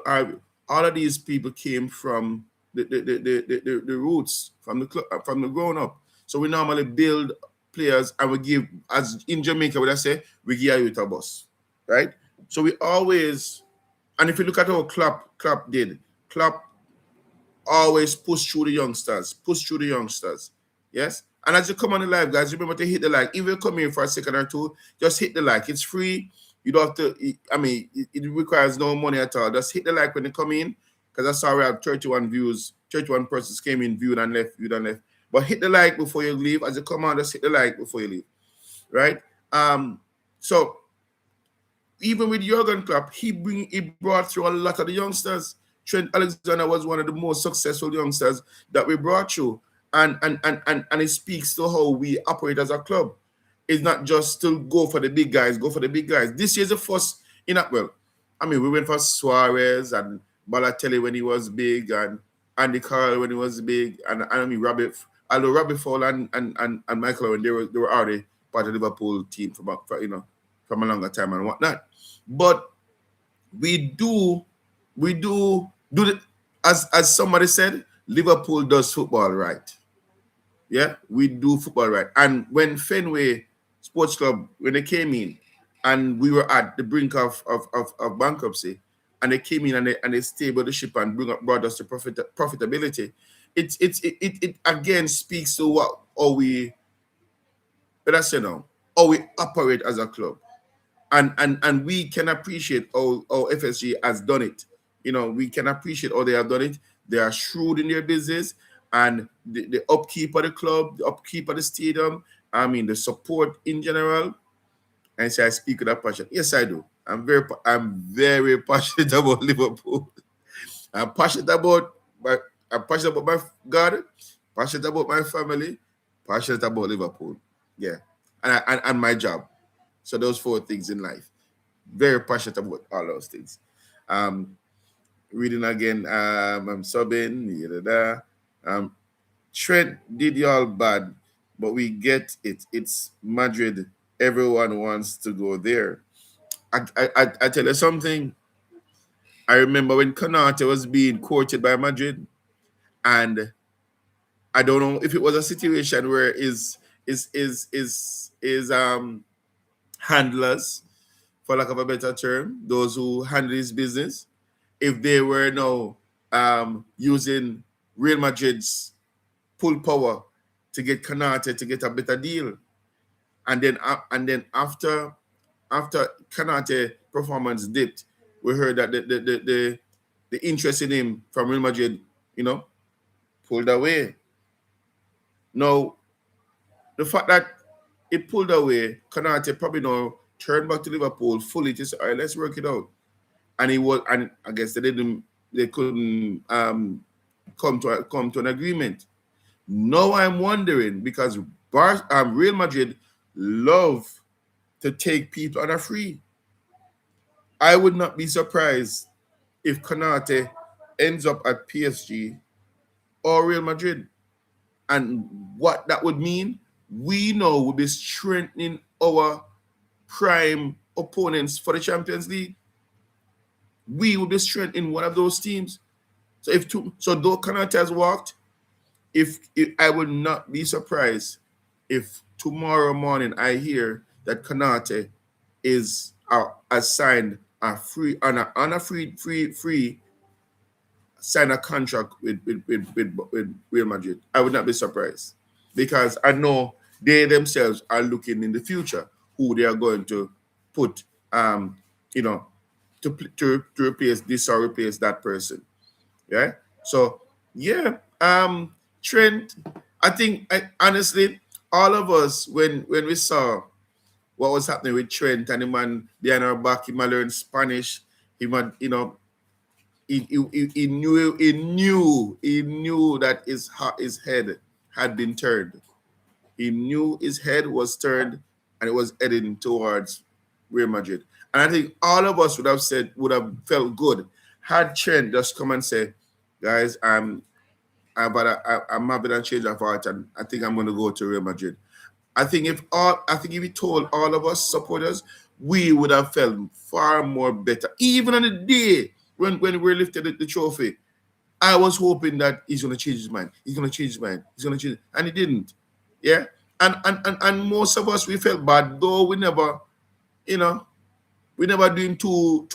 all of these people came from the roots, from the grown up. So we normally build players and we give, as in Jamaica, what I say, we give you a bus, right? So we always, and if you look at how Klopp did, Klopp always push through the youngsters, yes? And as you come on the live, guys, remember to hit the like. If you come in for a second or two, just hit the like. It's free. You don't have to, I mean, it requires no money at all. Just hit the like when you come in, because I saw we have 31 views, 31 persons came in, viewed and left. But hit the like before you leave. As you come on, just hit the like before you leave, right? So even with Jurgen Klopp, he brought through a lot of the youngsters. Trent Alexander was one of the most successful youngsters that we brought through. And it speaks to how we operate as a club. It's not just to go for the big guys, This year's the first, well, I mean, we went for Suarez and Balotelli when he was big, and Andy Carroll when he was big, and I mean, Robbie Fowler and Michael Owen, they were already part of the Liverpool team from a longer time and whatnot. But we do the, as somebody said, Liverpool does football right. Yeah, we do football right. And when Fenway Sports Club, when they came in and we were at the brink of bankruptcy, and they came in and they stabilized the ship and brought us to profitability, it again speaks to how we operate as a club. And we can appreciate how FSG has done it. We can appreciate how they have done it. They are shrewd in their business, and the upkeep of the club, the upkeep of the stadium, I mean, the support in general. And so I speak with that passion. Yes, I do. I'm very passionate about Liverpool. I'm passionate about my God, passionate about my family, passionate about Liverpool. Yeah, and my job. So those 4 things in life. Very passionate about all those things. Reading again. I'm subbing. Trent did y'all bad, but we get it. It's Madrid. Everyone wants to go there. I tell you something. I remember when Konate was being courted by Madrid, and I don't know if it was a situation where his handlers, for lack of a better term, those who handle his business, if they were now using Real Madrid's pull power to get Konate to get a better deal, and then after Konate performance dipped, we heard that the interest in him from Real Madrid, pulled away. Now, the fact that it pulled away, Konate probably now turned back to Liverpool fully to say, all right, let's work it out. And I guess they couldn't come to an agreement. Now I'm wondering, because Real Madrid love to take people on a free. I would not be surprised if Konate ends up at PSG or Real Madrid. And what that would mean, we know we'll be strengthening our prime opponents for the Champions League. We will be strengthening one of those teams. So though Konate has walked, if I would not be surprised if tomorrow morning I hear that Konate is assigned a free sign a contract with Real Madrid. I would not be surprised, because I know they themselves are looking in the future who they are going to put, to replace this or replace that person. Yeah. So yeah, Trent. I think honestly, all of us when we saw what was happening with Trent and the man behind our back, he might learn Spanish. He might, he knew that his head had been turned. He knew his head was turned and it was heading towards Real Madrid. And I think all of us would have felt good had Trent just come and say, guys, I'm having a change of heart and I think I'm going to go to Real Madrid. I think if he told all of us supporters, we would have felt far more better. Even on the day when we lifted the trophy, I was hoping that he's going to change his mind. And he didn't. Yeah. And most of us, we felt bad, though we never, you know, we never doing too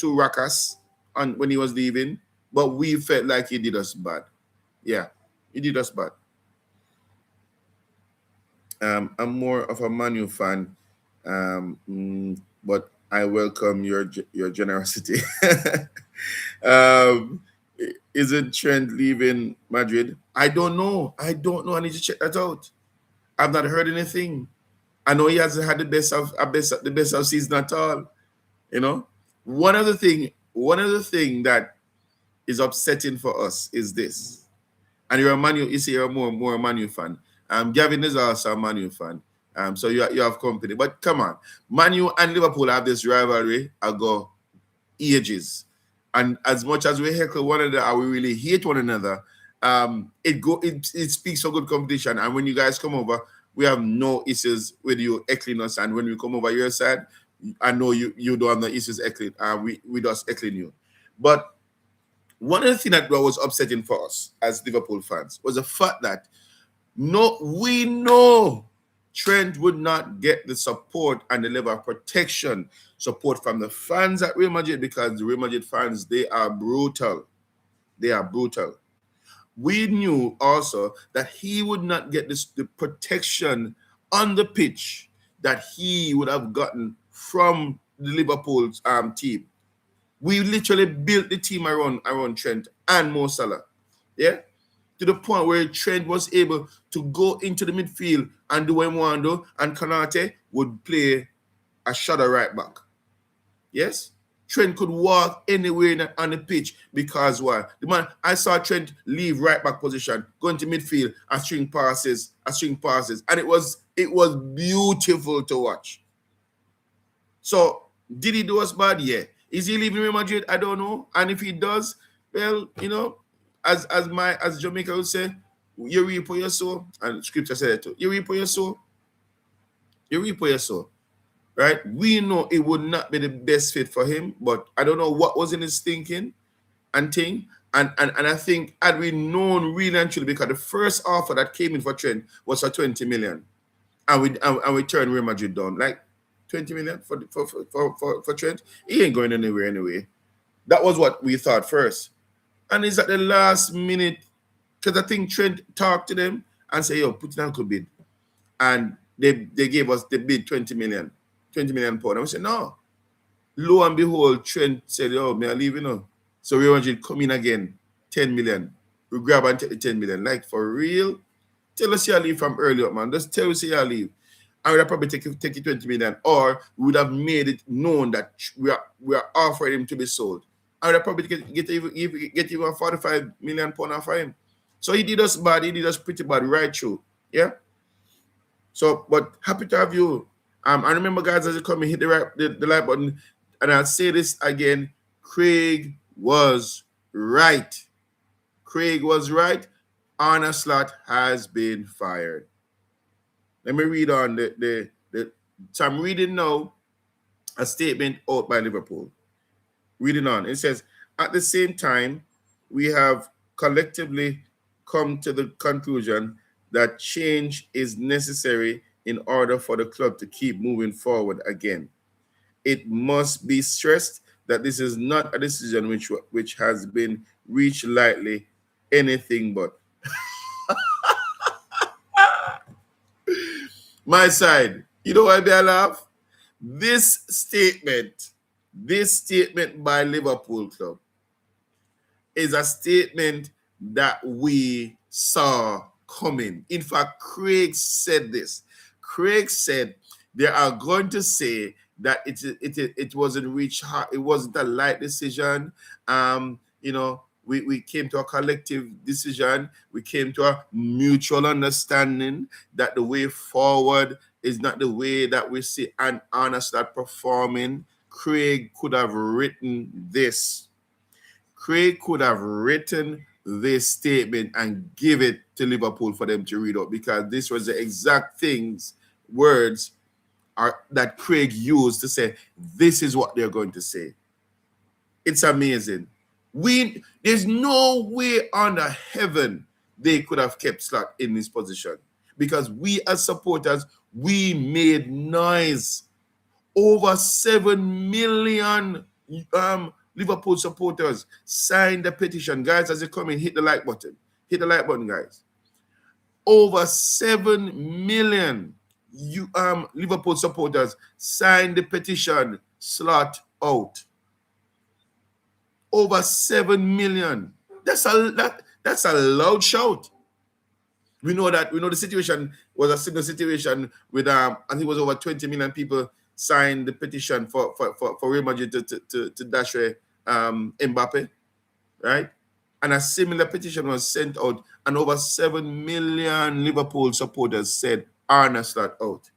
ruckus on when he was leaving, but we felt like he did us bad. Yeah, he did us bad. I'm more of a Manu fan, but I welcome your generosity. um, isn't Trent leaving Madrid? I don't know. I don't know. I need to check that out. I've not heard anything. I know he hasn't had the best of season at all. You know, one other thing that is upsetting for us is this. And you're a Manu, you say you're more a Manu fan. Gavin is also a Manu fan. So you have company. But come on, Manu and Liverpool have this rivalry ago ages. And as much as we heckle one another and we really hate one another, it speaks for good competition. And when you guys come over, we have no issues with you heckling us. And when we come over your side, I know you don't have no issues heckling. We just heckling you. But one of the things that was upsetting for us as Liverpool fans was the fact that we know Trent would not get the support and the level of protection support from the fans at Real Madrid, because the Real Madrid fans, they are brutal. They are brutal. We knew also that he would not get the protection on the pitch that he would have gotten from the Liverpool team. We literally built the team around Trent and Mo Salah. Yeah? To the point where Trent was able to go into the midfield and do what he wanted to do, and Konate would play a shadow right back. Yes? Trent could walk anywhere on the pitch because why? I saw Trent leave right back position, go into midfield and string passes, and it was beautiful to watch. So did he do us bad? Yeah. Is he leaving Real Madrid? I don't know. And if he does, well, as Jamaica would say, you reap what you sow, and Scripture said it too. You reap what you sow. You reap what you sow. Right? We know it would not be the best fit for him, but I don't know what was in his thinking and thing. And I think had we known really and truly, because the first offer that came in for Trent was for 20 million, and we turned Real Madrid down. Like 20 million for Trent, he ain't going anywhere anyway. That was what we thought first. And it's at the last minute, because I think Trent talked to them and said, yo, put an uncle bid. And they gave us the bid 20 million pound. And we said, no. Lo and behold, Trent said, oh, may I leave, So Real Madrid come in again, 10 million. We grab and take the 10 million. Like, for real? Tell us you leave from early up, man. Just tell us you leave. I would have probably taken 20 million, or we would have made it known that we are offering him to be sold. I would have probably get even 45 million pound off him. So he did us bad. He did us pretty bad right through. Yeah. So, but happy to have you. I remember, guys, as you come and hit the like button, and I'll say this again: Craig was right. Craig was right. Arne Slot has been fired. Let me read on so I'm reading now a statement out by Liverpool. Reading on. It says, at the same time, we have collectively come to the conclusion that change is necessary in order for the club to keep moving forward again. It must be stressed that this is not a decision which has been reached lightly, anything but. My side, you know why I laugh? This statement by Liverpool Club is a statement that we saw coming. In fact, Craig said this. Craig said they are going to say that it wasn't reached hard, it wasn't a light decision. We came to a collective decision. We came to a mutual understanding that the way forward is not the way that we see Arne Slot performing. Craig could have written this. Craig could have written this statement and give it to Liverpool for them to read out, because this was the exact words that Craig used to say, this is what they're going to say. It's amazing. There's no way under heaven they could have kept Slot in this position, because we as supporters, we made noise. Over 7 million Liverpool supporters signed the petition. Guys, as you come in, hit the like button. Hit the like button, guys. Over 7 million Liverpool supporters signed the petition, Slot out. Over 7 million. That's a loud shout. We know the situation was a similar situation with I think it was over 20 million people signed the petition for Real Madrid to dash away Mbappe, right? And a similar petition was sent out, and over 7 million Liverpool supporters said Arne Slot out.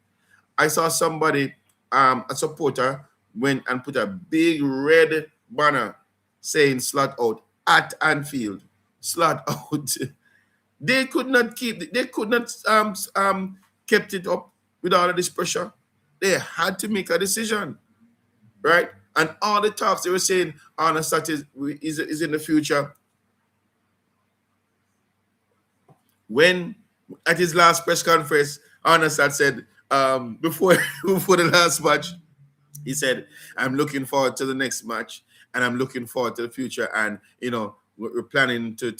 I saw somebody, a supporter, went and put a big red banner saying Slot out at Anfield. Slot out. They could not kept it up with all of this pressure. They had to make a decision, right? And all the talks they were saying Arne Slot is in the future. When at his last press conference, Arne Slot said before the last match, he said, "I'm looking forward to the next match, and I'm looking forward to the future, and we're planning to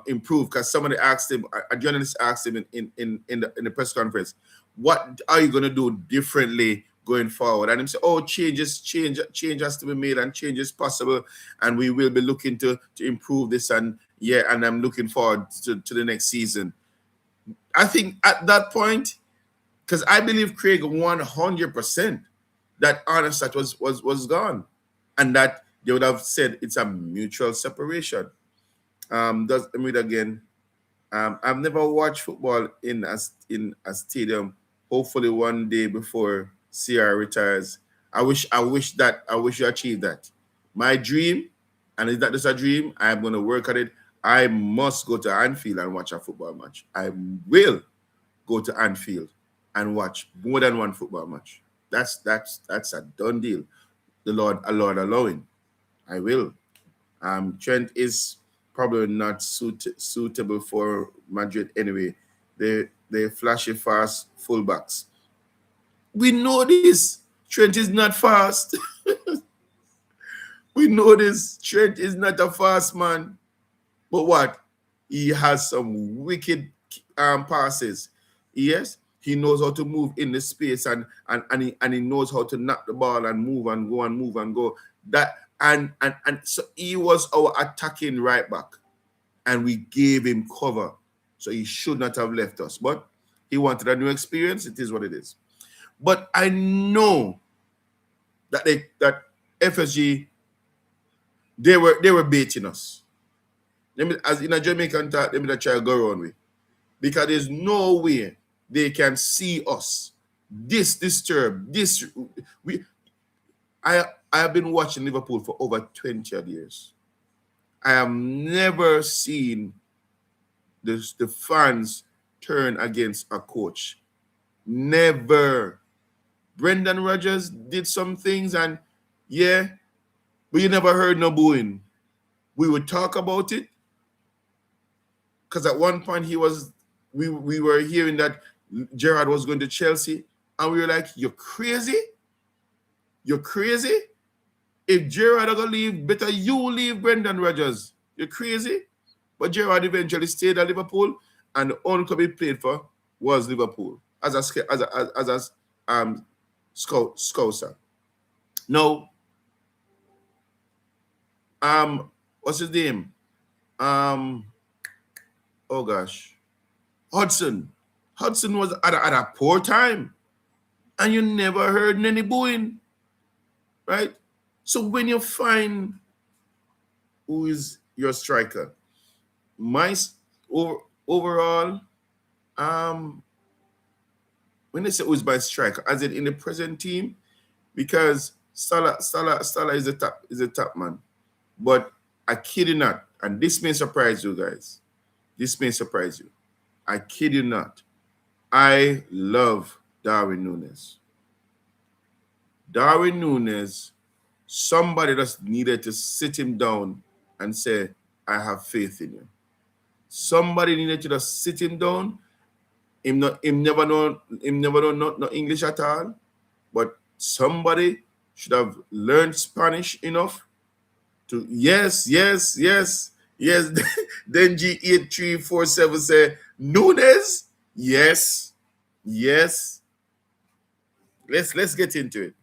improve." Because somebody asked him, a journalist asked him in the press conference, "What are you going to do differently going forward?" And he said, "Oh, change has to be made, and change is possible, and we will be looking to improve this, and I'm looking forward to the next season." I think at that point, because I believe Craig 100% that Arne Slot was gone, and that they would have said it's a mutual separation. Does read again. I've never watched football in a stadium. Hopefully one day before CR retires. I wish you achieve that. My dream, and is that just a dream? I'm gonna work at it. I must go to Anfield and watch a football match. I will go to Anfield and watch more than one football match. That's a done deal. The Lord allowing. I will. Trent is probably not suitable for Madrid anyway. They flashy fast fullbacks. We know this. Trent is not fast. We know this. Trent is not a fast man. But what? He has some wicked passes. Yes, he knows how to move in the space, and he knows how to knock the ball and move and go and move and go. That and so he was our attacking right back, and we gave him cover. So he should not have left us. But he wanted a new experience. It is what it is. But I know that FSG, they were baiting us. As in a Jamaican talk, let me try to go around with. Because there's no way they can see us. I have been watching Liverpool for over 20 years. I have never seen the fans turn against a coach. Never. Brendan Rodgers did some things, and but you never heard no booing. We would talk about it, because at one point we were hearing that Gerrard was going to Chelsea, and we were like, "You're crazy? You're crazy? If Gerrard are going to leave, better you leave Brendan Rodgers. You're crazy." But Gerrard eventually stayed at Liverpool, and the only club he played for was Liverpool as a scouser. Now, what's his name? Oh gosh, Hudson. Hudson was at a poor time, and you never heard any booing, right? So when you find who is your striker, overall, when they say who's my striker, as in the present team, because Salah is the top man, but I kid you not, and this may surprise you guys. This may surprise you. I kid you not. I love Darwin Núñez. Darwin Núñez, somebody just needed to sit him down and say, "I have faith in you." Somebody needed to just sit him down. Him never know not English at all. But somebody should have learned Spanish enough to yes. Then G8347 say Nunes. Yes. Let's get into it.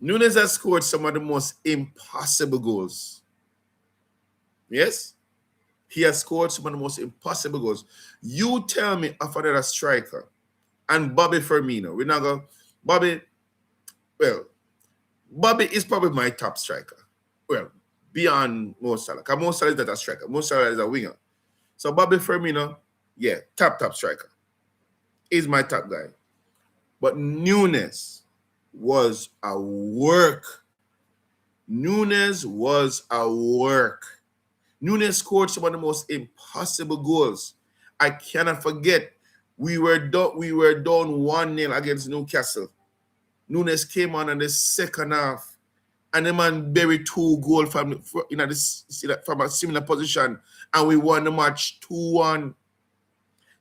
Nunes has scored some of the most impossible goals. Yes? He has scored some of the most impossible goals. You tell me of another striker and Bobby Firmino. We're not going Bobby is probably my top striker. Well, beyond Mo Salah. Because Mo Salah is not a striker. Mo Salah is a winger. So Bobby Firmino, yeah, top striker. Is my top guy. But Nunes was a work. Nunes scored some of the most impossible goals. I cannot forget. We were down 1-0 against Newcastle. Nunes came on in the second half, and the man buried 2 goals from a similar position, and we won the match 2-1.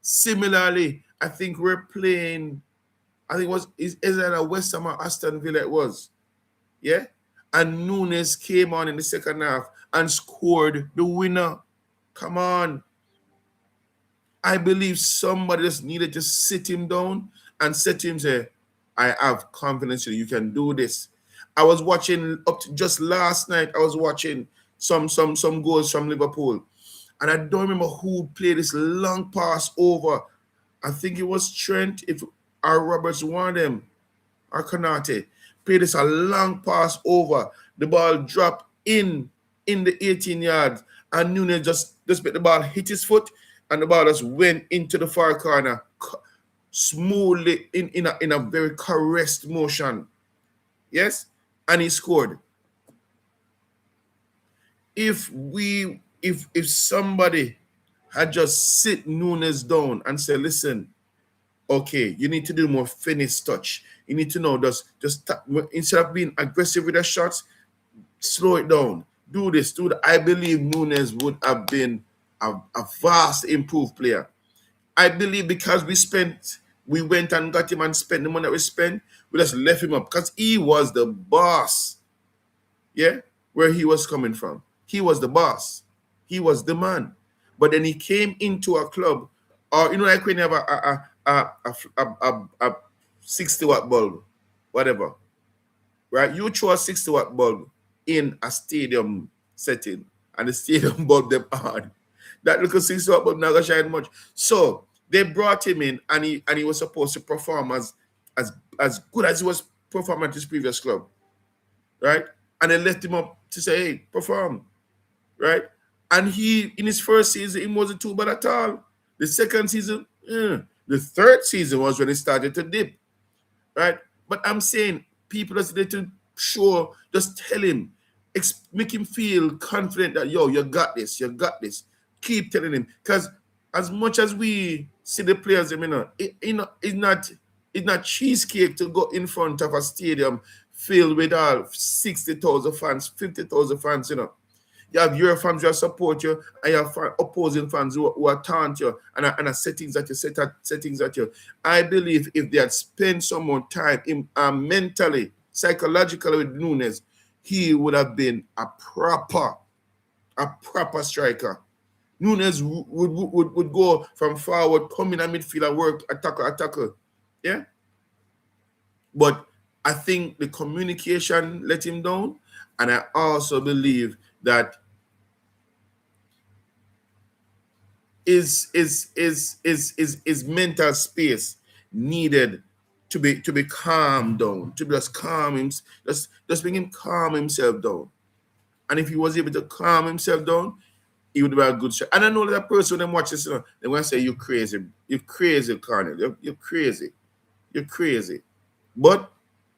Similarly, I think we're playing. I think is that a West Ham or Aston Villa it was, yeah. And Nunes came on in the second half and scored the winner. Come on. I believe somebody just needed to sit him down and sit him say, I have confidence in you can do this. I was watching up to just last night. I was watching some goals from Liverpool, and I don't remember who played this long pass over. I think it was Trent, if our Roberts won them, or Konate played this a long pass over. The ball dropped in the 18 yards, and Nunes just made the ball hit his foot, and the ball just went into the far corner smoothly in a very caressed motion. Yes, and he scored. If somebody had just sit Nunes down and say, listen, okay, you need to do more finish touch. You need to know just instead of being aggressive with the shots, slow it down. Do this, do that. I believe Nunes would have been a vast improved player. I believe because we went and got him and spent the money that we spent, we just left him up because he was the boss. Yeah, where he was coming from. He was the boss. He was the man. But then he came into a club, or like when you have a 60-watt bulb, whatever, right? You throw a 60-watt bulb in a stadium setting, and the stadium bulb them on. That little 60-watt bulb not gonna shine much. So they brought him in, and he was supposed to perform as good as he was performing at his previous club, right? And they left him up to say, hey, perform, right? And he, in his first season, he wasn't too bad at all. The second season, the third season was when he started to dip, right? But I'm saying people just need to just tell him, make him feel confident that, yo, you got this. Keep telling him. Because as much as we see the players, it's not cheesecake to go in front of a stadium filled with all 60,000 fans, 50,000 fans, You have your fans who support you, and you have opposing fans who are taunt you and are settings at you. I believe if they had spent some more time mentally, psychologically with Nunes, he would have been a proper striker. Nunes would go from forward, come in a midfield and work, attacker. Yeah? But I think the communication let him down, and I also believe that his mental space needed to be calmed down, to just calm him, just make him calm himself down. And if he was able to calm himself down, he would be a good shot. And I know that person when they watch this, they want to say, you're crazy, Cornell. You're crazy. But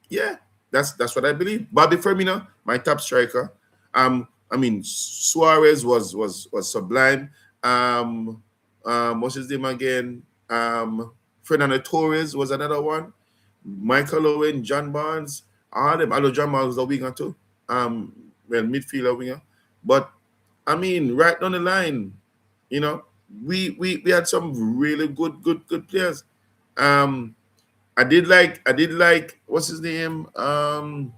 yeah, that's what I believe. Bobby Firmino, my top striker. Suarez was sublime. What's his name again? Fernando Torres was another one. Michael Owen, John Barnes, all them. Although John Barnes was a winger too. Midfielder winger. But I mean, right down the line, you know, we had some really good players. Um, I did like what's his name? Oh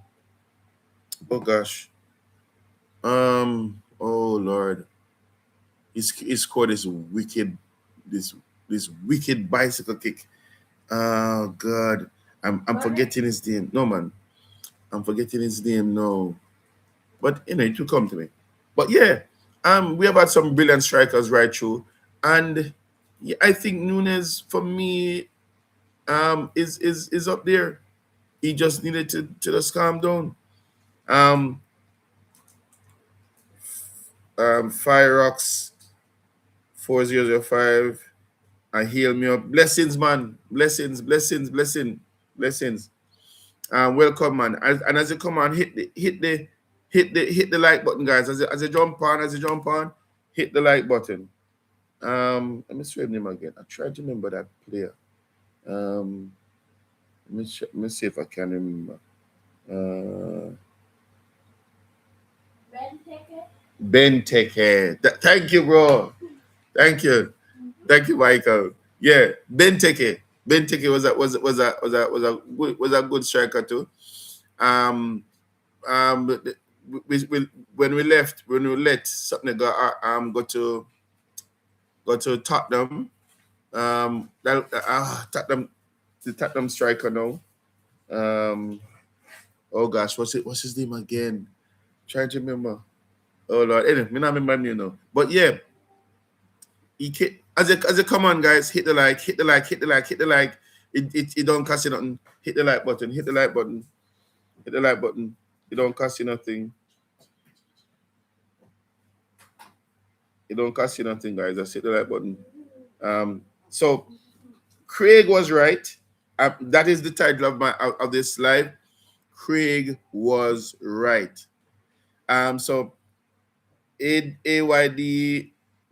gosh. Oh Lord. He scored this this wicked bicycle kick. Oh God. I'm forgetting his name. No man. I'm forgetting his name no. But it will come to me. But yeah, we have had some brilliant strikers right through. And yeah, I think Nunes for me is up there. He just needed to just calm down. Um Fire Rocks 4005. And heal me up. Blessings, man. Blessings. Welcome, man. And as you come on, hit the like button, guys. As you jump on, hit the like button. Let me see his name again. I tried to remember that player. Um, let me see if I can remember. Uh, Benteke. Thank you, bro. Thank you, Michael. Yeah, Benteke. Benteke was a good striker too. Um, when we let something go to Tottenham. Tottenham, the Tottenham striker now. Um, oh gosh, what's his name again? Trying to remember. Oh Lord, anyway, me not remember him, But yeah, as you come on, guys, hit the like. It don't cost you nothing. Hit the like button. It don't cost you nothing. It don't cost you nothing, guys. Just hit the like button. So Craig was right. That is the title of this live. Craig was right. So AYD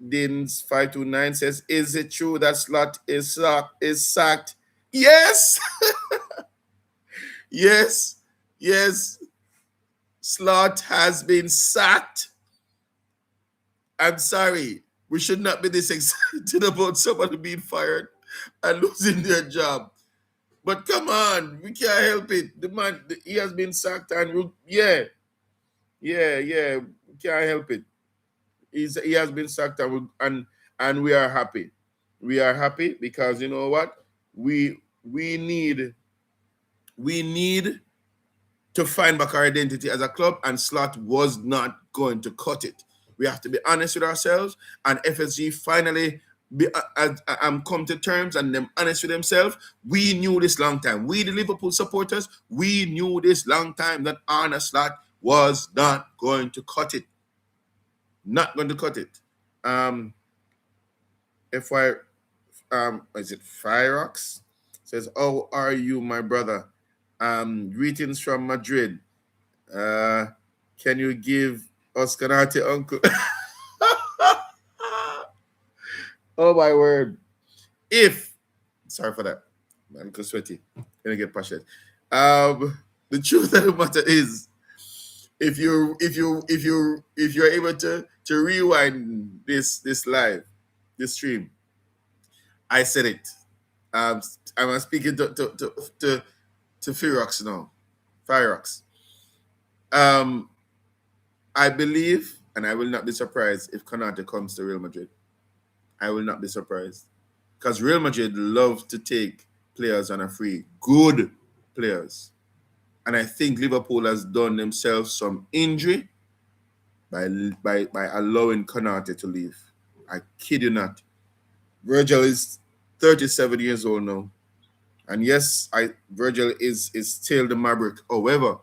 Dins 529 says, "Is it true that Slot is sacked?" Yes, yes. Slot has been sacked. I'm sorry. We should not be this excited about somebody being fired and losing their job. But come on, we can't help it. The man, he has been sacked, and yeah, we can't help it. He has been sacked, and we are happy. We are happy because you know what? We need to find back our identity as a club, and Slot was not going to cut it. We have to be honest with ourselves, and FSG finally come to terms and them honest with themselves. We knew this long time. We, the Liverpool supporters, we knew this long time that Arne Slot was not going to cut it. Not going to cut it. Is it Fireox? Says, "How are you, my brother? Greetings from Madrid. Can you give us Canate uncle?" Oh my word! Sorry for that, man, because sweaty, gonna get passionate. The truth of the matter is, if you're able to rewind this live, this stream, I said it. I'm speaking to Firox now. Firox. I believe, and I will not be surprised if Konate comes to Real Madrid. I will not be surprised. Because Real Madrid love to take players on a free. Good players. And I think Liverpool has done themselves some injury by allowing Konate to leave. I kid you not. Virgil is 37 years old now. And yes, Virgil is still the maverick. However,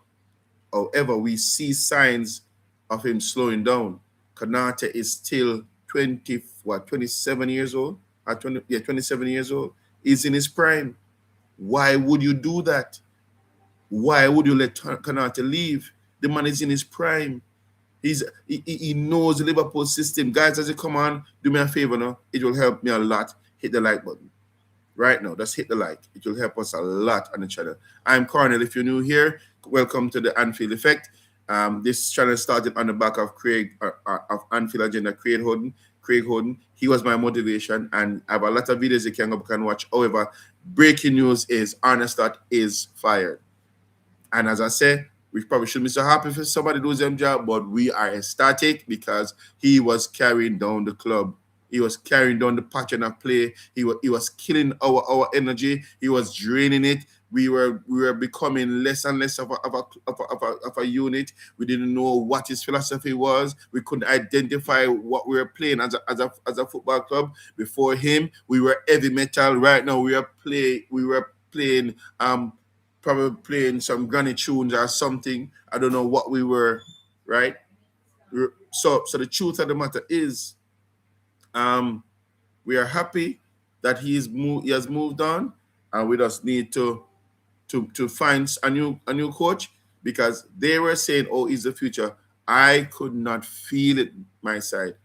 we see signs of him slowing down. Konate is still 27 years old? 27 years old. He's in his prime. Why would you do that? Why would you let Konate leave? The man is in his prime. He knows the Liverpool system. Guys, as you come on, do me a favor now. It will help me a lot. Hit the like button. Right now, just hit the like. It will help us a lot on the channel. I'm Cornell. If you're new here, welcome to the Anfield Effect. This channel started on the back of of Anfield agenda, Craig Hoden. Craig Hoden, he was my motivation, and I have a lot of videos you can watch. However, breaking news is Arne Slot is fired. And as I said, we probably shouldn't be so happy for somebody lose their job, but we are ecstatic because he was carrying down the club. He was carrying down the pattern of play. He was killing our energy. He was draining it. We were becoming less and less of a unit. We didn't know what his philosophy was. We couldn't identify what we were playing as a football club. Before him, we were heavy metal. Right now, we were playing probably playing some granny tunes or something. I don't know what we were, right? So the truth of the matter is, we are happy that he has moved on, and we just need to find a new coach, because they were saying, "Oh, he's the future." I could not feel it my side.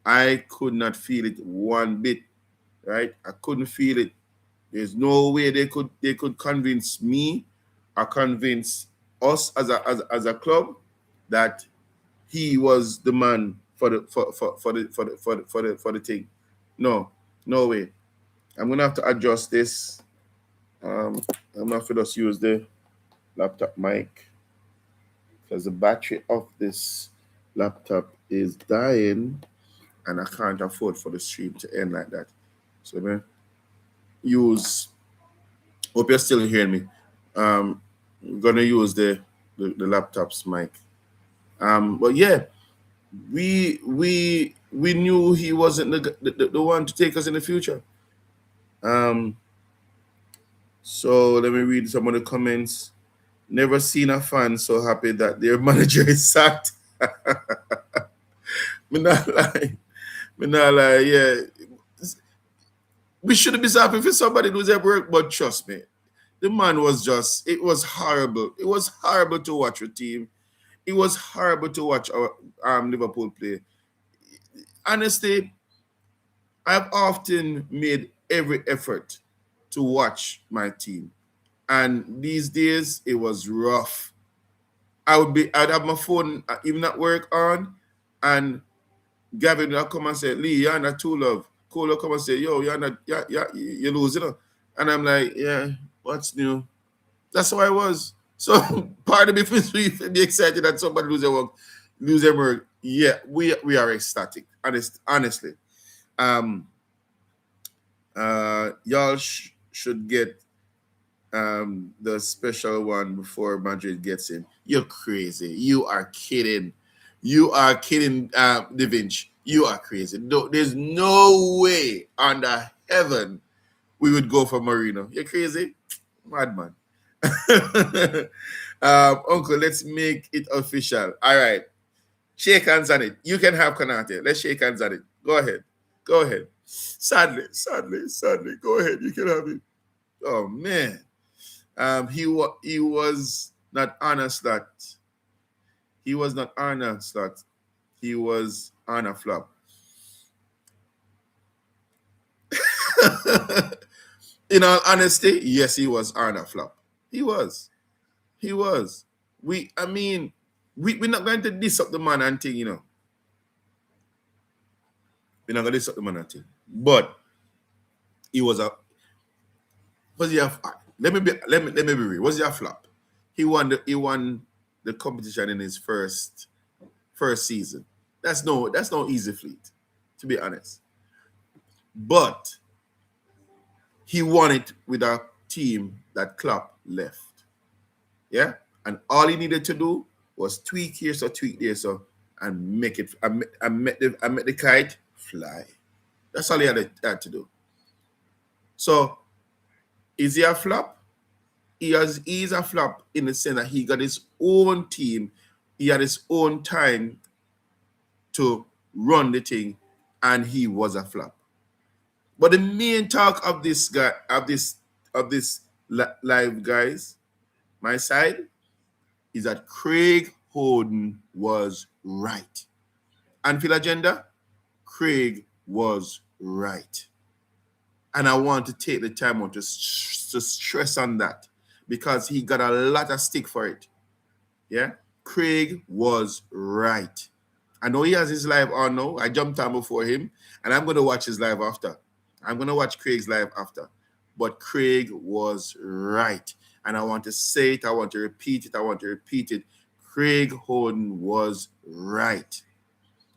I could not feel it one bit, right? I couldn't feel it. There's no way they could convince me or convince us as a club that he was the man for the thing. No, no way. I'm gonna have to adjust this. I'm gonna have to just use the laptop mic because the battery of this laptop is dying, and I can't afford for the stream to end like that. So I'm gonna use. Hope you're still hearing me. I'm gonna use the laptop's mic. But yeah, we knew he wasn't the one to take us in the future. So let me read some of the comments. Never seen a fan so happy that their manager is sacked. Me not lie. Me not lie. Yeah, we shouldn't be so happy for somebody who's ever worked, but trust me, the man was just. It was horrible. It was horrible to watch your team. It was horrible to watch our Liverpool play. Honestly, I've often made every effort to watch my team, and these days it was rough. I'd have my phone even at work on, and Gavin will come and say, "Lee, you're not too love." Cole will come and say, "Yo, you're not, you're losing," and I'm like, "Yeah, what's new?" That's how I was. So part of me feels we be excited that somebody lose their work. Yeah, we are ecstatic. Honestly. Um y'all should get the special one before Madrid gets him. You're crazy. You are kidding. You are kidding, Da Vinci. You are crazy. No, there's no way under heaven we would go for Marino. You're crazy? Madman. Uncle, let's make it official. All right. Shake hands on it. You can have Konate. Let's shake hands on it. Go ahead. Go ahead. Sadly. Go ahead. You can have it. Oh man. He was not Arne Slot. He was not Arne Slot. He was Arne Flop. In all honesty, yes, he was Arne Flop. He was. He was. We're not going to diss up the man and thing, you know. We're not going to diss up the man and thing. But he was a let me be real. Was he a flop? He won the competition in his first season. That's no easy feat, to be honest. But he won it with a team that Klopp left. Yeah? And all he needed to do was tweak here, so tweak there, so and make it. I met the kite fly. That's all he had to do. So, is he a flop? He's a flop in the sense that he got his own team. He had his own time to run the thing, and he was a flop. But the main talk of this guy, of this live, guys, my side, is that Craig Hoden was right. Anfield agenda, Craig was right. And I want to take the time out to stress on that, because he got a lot of stick for it. Yeah? Craig was right. I know he has his live on now. I jumped on before him, and I'm going to watch his live after. I'm going to watch Craig's live after. But Craig was right. And I want to say it. I want to repeat it. I want to repeat it. Craig Holden was right.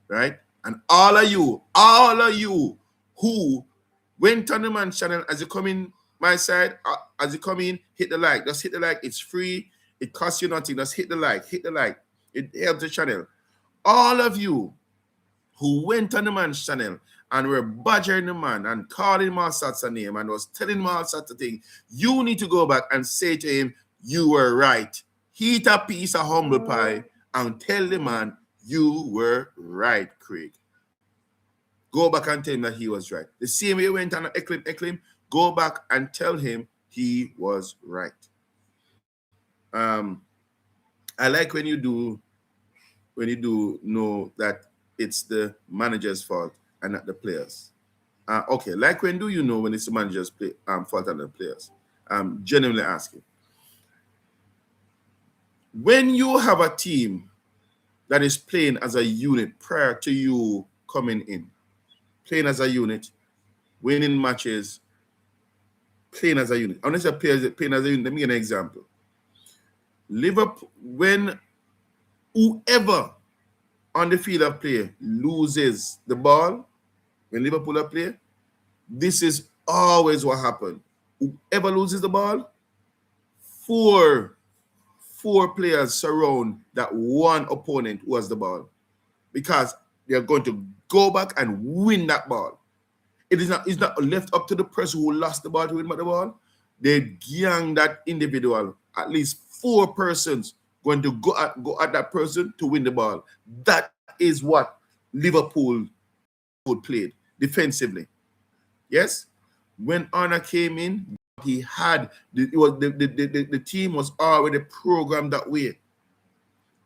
Right? And all of you who went on the man's channel, as you come in my side, as you come in, hit the like. Just hit the like. It's free. It costs you nothing. Just hit the like. Hit the like. It helps the channel. All of you who went on the man's channel and were badgering the man and calling him all sorts of names and was telling him all sorts of things, you need to go back and say to him, you were right. Eat a piece of humble pie and tell the man, you were right, Craig. Go back and tell him that he was right. The same way you went on Ecklim, go back and tell him he was right. I like when you do know that it's the manager's fault and not the players. Okay, like when do you know when it's the manager's fault and the players? I'm genuinely asking. When you have a team that is playing as a unit prior to you coming in, playing as a unit, winning matches, playing as a unit. I want to say players playing as a unit. Let me give an example. Liverpool, when whoever on the field of play loses the ball, when Liverpool are play, this is always what happens. Whoever loses the ball, four players surround that one opponent who has the ball, because they are going to go back and win that ball. It's not left up to the person who lost the ball to win the ball. They gang that individual, at least 4 persons going to go at that person to win the ball. That is what Liverpool played defensively. Yes, when Arne came in, he had the team was already programmed that way.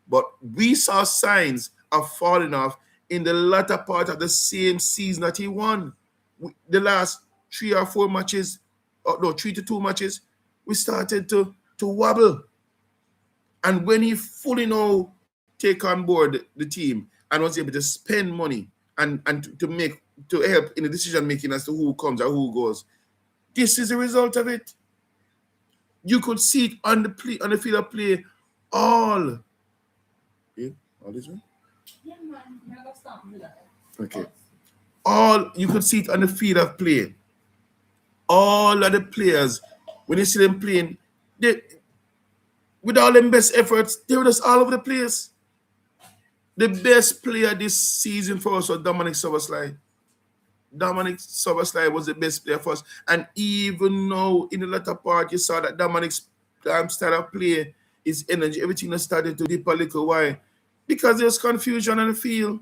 But we saw signs of falling off in the latter part of the same season that he won. The last 3 or 4 matches, 3 to 2 matches, we started to wobble. And when he fully now take on board the team and was able to spend money and to help in the decision making as to who comes or who goes, this is the result of it. You could see it on the field of play. All this one? Yeah, man. Okay. All you could see it on the field of play. All of the players, when you see them playing, with all them best efforts, they were just all over the place. The best player this season for us was Dominic Szoboszlai. Dominic Szoboszlai was the best player for us. And even now, in the latter part, you saw that Dominic's style of play, his energy, everything has started to dip a little. Why? Because there was confusion on the field.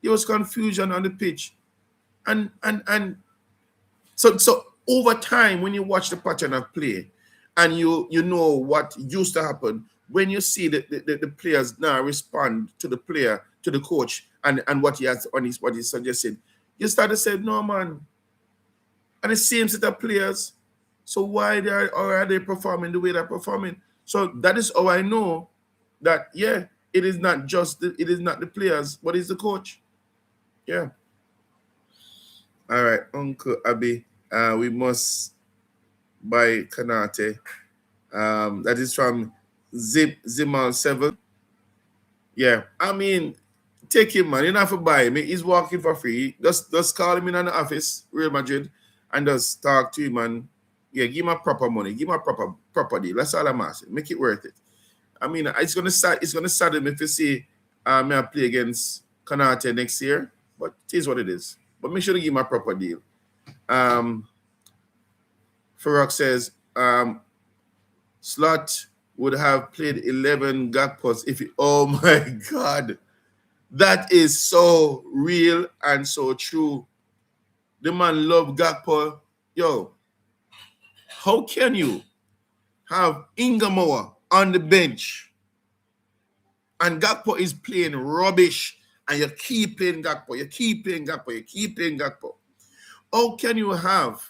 There was confusion on the pitch. And so over time, when you watch the pattern of play, and you know what used to happen, when you see the players now respond to the player, to the coach, and what he has on what he suggested, you start to say, no, man. And the same set of players. So why are they performing the way they're performing? So that is how I know that, yeah, it is not the players, but it's the coach. Yeah. All right, Uncle Abi, we must buy Kanate. That is from Zimal 7. Yeah, I mean, take him, man. You don't have to buy him. He's walking for free. Just call him in the office, Real Madrid, and just talk to him, and yeah, give him a proper money. Give him a proper deal. That's all I'm asking. Make it worth it. I mean, it's gonna sadden me if you see me I play against Kanate next year, but it is what it is. But make sure to give him a proper deal. Farok says Slot would have played 11 Gakpos if he, oh my God. That is so real and so true. The man loved Gakpo. Yo, how can you have Ingamoa on the bench and Gakpo is playing rubbish and you keep playing Gakpo, you keep playing Gakpo? How can you have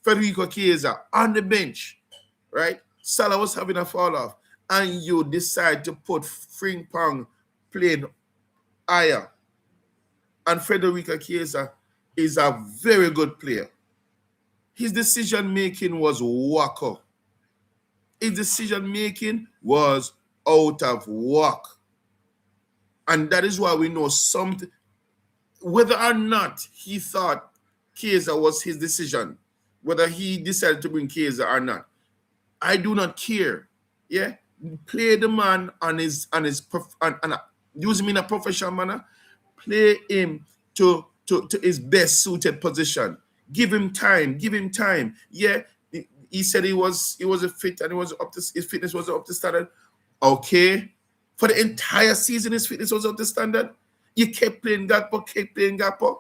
Federico Chiesa on the bench, right? Salah was having a fall off, and you decide to put Frimpong playing higher, and Federico Chiesa is a very good player. His decision making was wacko. His decision making was out of whack. And that is why we know something, whether or not he thought Chiesa was his decision, whether he decided to bring Chiesa or not, I do not care. Yeah, play the man on his use him in a professional manner. Play him to his best suited position. Give him time. Give him time. Yeah, he said he was a fit and his fitness was up to standard. Okay, for the entire season his fitness was up to standard. You kept playing Gakpo.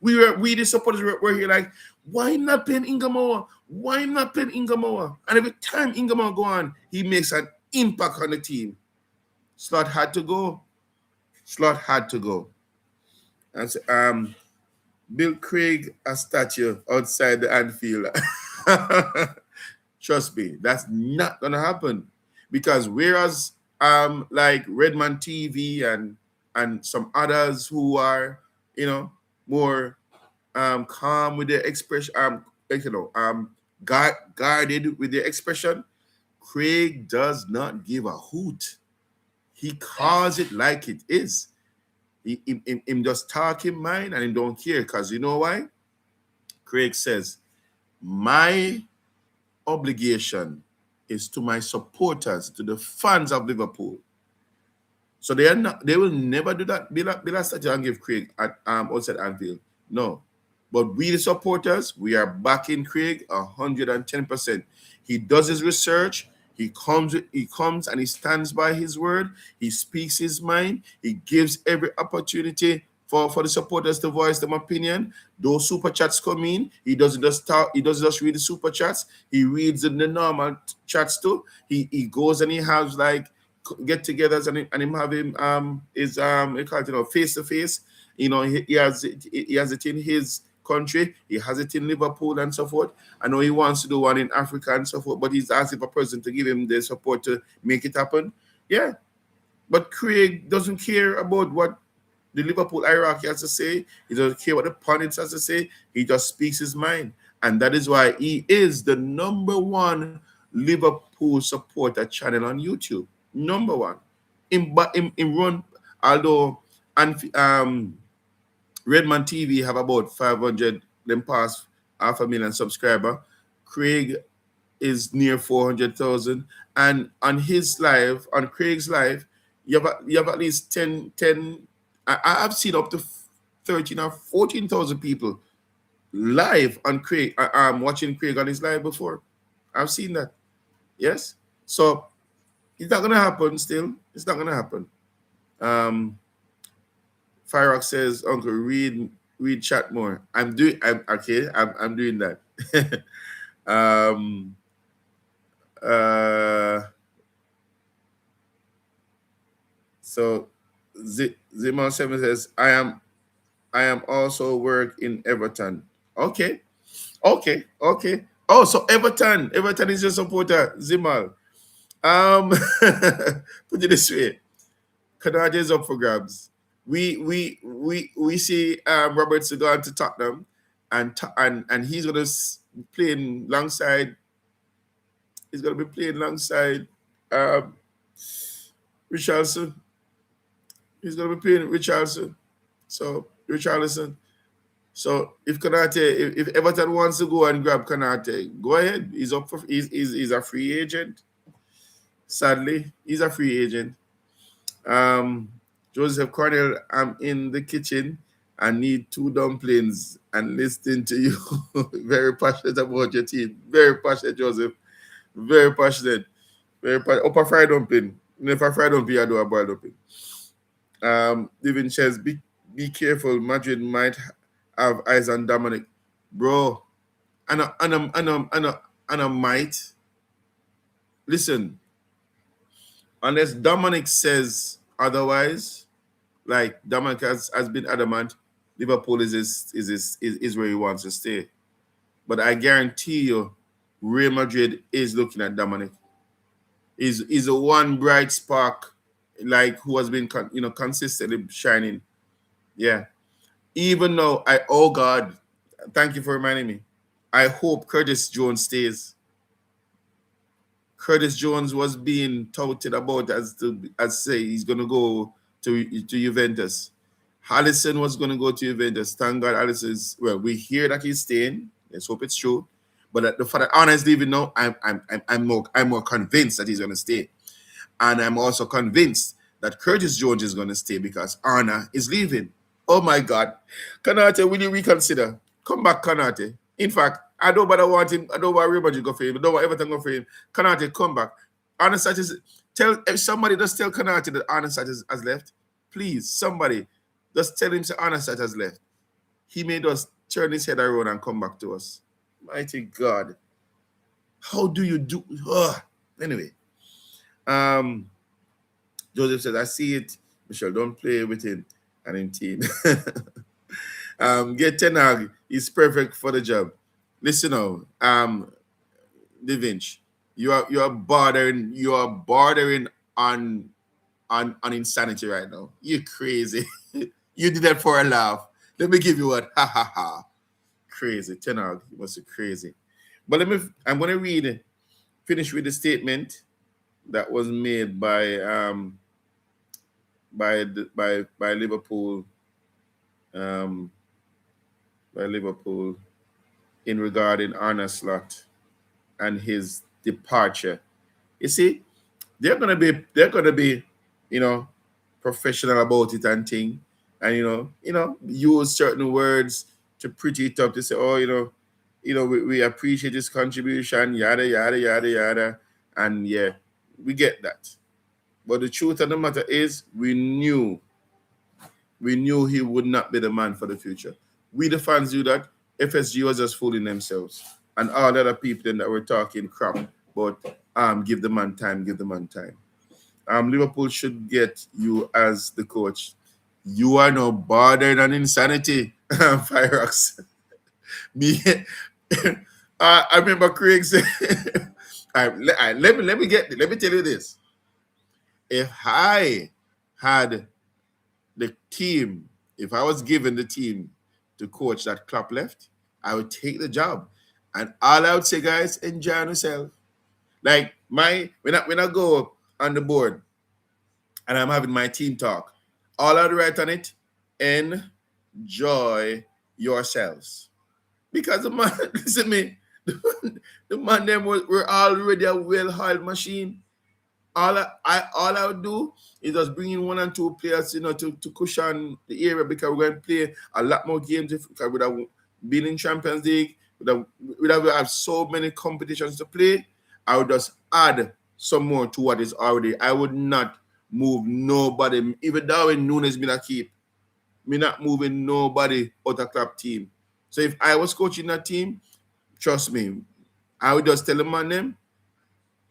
We the supporters were here like, why not playing Ingamoa? Why not playing Ingamoa? And every time Ingamoa go on, he makes an impact on the team. Slot had to go. Slot had to go. And so, build Craig a statue outside the Anfield. Trust me, that's not gonna happen. Because whereas like Redman TV and some others who are, more calm with their expression, guarded with their expression, Craig does not give a hoot. He calls it like it is. Him just talk in mind and he don't care, because you know why? Craig says, my obligation is to my supporters, to the fans of Liverpool. So they will never do that. Be like statue and give Craig at outside Anfield. No. But we the supporters, we are backing Craig 110%. He does his research. He comes and he stands by his word. He speaks his mind. He gives every opportunity for the supporters to voice their opinion. Those super chats come in. He doesn't just talk, he doesn't just read the super chats. He reads the normal chats too. He goes and he has like get-togethers and him having face to face. He has it in his country, he has it in Liverpool and so forth. I know he wants to do one in Africa and so forth, but he's asking for a person to give him the support to make it happen. Yeah, but Craig doesn't care about what the Liverpool hierarchy has to say. He doesn't care what the pundits has to say. He just speaks his mind, and that is why he is the #1 Liverpool supporter channel on YouTube. #1 in run, although Redman TV have about 500, them past 500,000 subscriber. Craig is near 400,000. And on his live, on Craig's live, you have at least 10, I've seen up to 13 or 14,000 people live on Craig, watching Craig on his live before. I've seen that. Yes. So it's not gonna happen still. It's not gonna happen. Firerock says, Uncle, read chat more. I'm doing that. So Zimon 7 says, I am also work in Everton. Okay. Oh, so Everton is your supporter, Zimal. Put it this way. Canada is up for grabs. We see Roberts going to Tottenham, and he's gonna play alongside. He's gonna be playing alongside Richarlison. He's gonna be playing Richarlison. So Richarlison. So if Everton wants to go and grab Konate, go ahead. He's up for. He's a free agent. Sadly, he's a free agent. Joseph Cornell, I'm in the kitchen. I need 2 dumplings and listening to you. Very passionate about your team. Very passionate, Joseph. Very passionate. Very passionate. Up a fried dumpling. If I fried dumpling, I do a boiled dumpling. Divin says, be careful. Madrid might have eyes on Dominic. Bro, and I might. Listen, unless Dominic says otherwise, like Dominic has been adamant, Liverpool is where he wants to stay. But I guarantee you, Real Madrid is looking at Dominic. Is a one bright spark, like who has been consistently shining. Yeah. Even though oh God, thank you for reminding me. I hope Curtis Jones stays. Curtis Jones was being touted about as say he's gonna go to Juventus. Alisson was gonna go to Juventus. Thank God Alisson is, well, we hear that he's staying. Let's hope it's true. But the fact that Arne is leaving now, I'm more convinced that he's gonna stay. And I'm also convinced that Curtis Jones is gonna stay because Arne is leaving. Oh my God. Kanate, will you reconsider? Come back, Kanate. In fact, I don't bother want him. I don't want Real Madrid go for him. I don't want everything go for him. Kanate, come back. Arne Slot tell if somebody just tell Kanate that Arne Slot has left. Please, somebody just tell him that Arne Slot has left. He made us turn his head around and come back to us. Mighty God. How do you do? Ugh. Anyway. Joseph says, I see it. Michelle, don't play with him and in team. Get Ten Hag. He's perfect for the job. Listen now, Da Vinci, you are bordering on insanity right now. You're crazy. You did that for a laugh. Let me give you what. Ha ha ha. Crazy. Ten Hag, you must be crazy. But I'm gonna finish with the statement that was made by Liverpool. By Liverpool in regarding Arne Slot and his departure. You see, they're gonna be, professional about it and thing, and use certain words to pretty it up to say, oh, we appreciate his contribution, yada yada yada yada, and yeah, we get that. But the truth of the matter is, we knew he would not be the man for the future. We the fans knew that. FSG was just fooling themselves, and all the other people then that were talking crap. But give the man time. Liverpool should get you as the coach. You are no bothered on insanity, Firex. Me, I remember Craig said. Let me tell you this. If I had the team, if I was given the team to coach that Klopp left, I would take the job. And all I would say, guys, enjoy yourself. Like when I go on the board and I'm having my team talk, all I'd write on it, enjoy yourselves. Because the man, listen to me, the man them were already a well-oiled machine. All I would do is just bring in one and two players, to cushion the area, because we're going to play a lot more games. Because we have been in Champions League, we have so many competitions to play. I would just add some more to what is already. I would not move nobody. Even Darwin Nunes me not keep. Me not moving nobody out of club team. So if I was coaching that team, trust me, I would just tell them on them,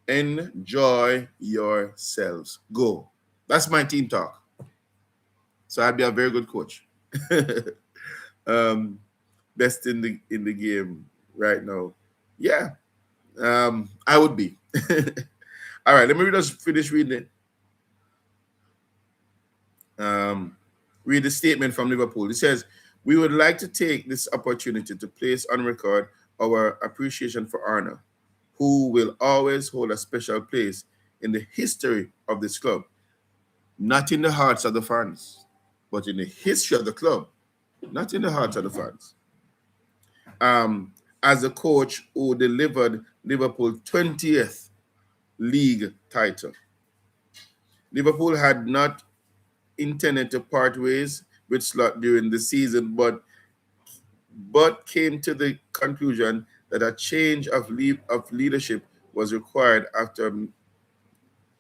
enjoy yourselves. Go. That's my team talk. So I'd be a very good coach. Best in the game right now. Yeah. I would be. All right, let me just finish reading it. Read the statement from Liverpool. It says, we would like to take this opportunity to place on record our appreciation for Arne, who will always hold a special place in the history of this club. Not in the hearts of the fans, but in the history of the club. Not in the hearts of the fans. As a coach who delivered Liverpool 20th league title. Liverpool had not intended to part ways with Slot during the season, but came to the conclusion that a change of leadership was required after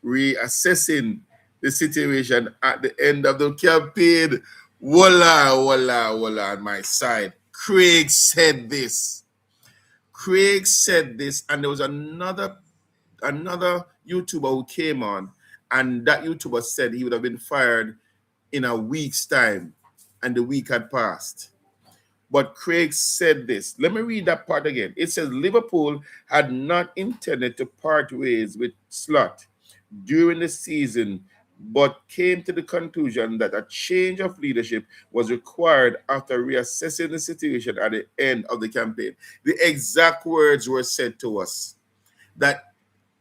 reassessing the situation at the end of the campaign. Voila on my side. Craig said this, and there was another YouTuber who came on, and that YouTuber said he would have been fired in a week's time, and the week had passed. But Craig said this. Let me read that part again. It says Liverpool had not intended to part ways with Slot during the season, but came to the conclusion that a change of leadership was required after reassessing the situation at the end of the campaign. The exact words were said to us that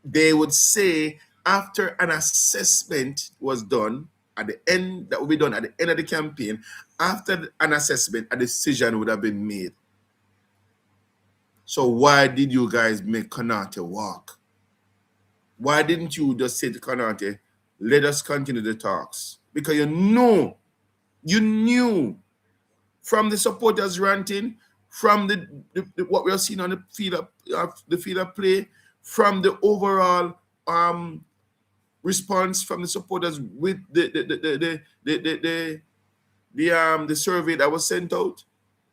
they would say after an assessment was done at the end, that would be done at the end of the campaign, after an assessment, a decision would have been made. So why did you guys make Konate walk? Why didn't you just say to Konate, let us continue the talks? Because you knew from the supporters ranting, from what we are seeing on the field of play, from the overall response from the supporters with the survey that was sent out,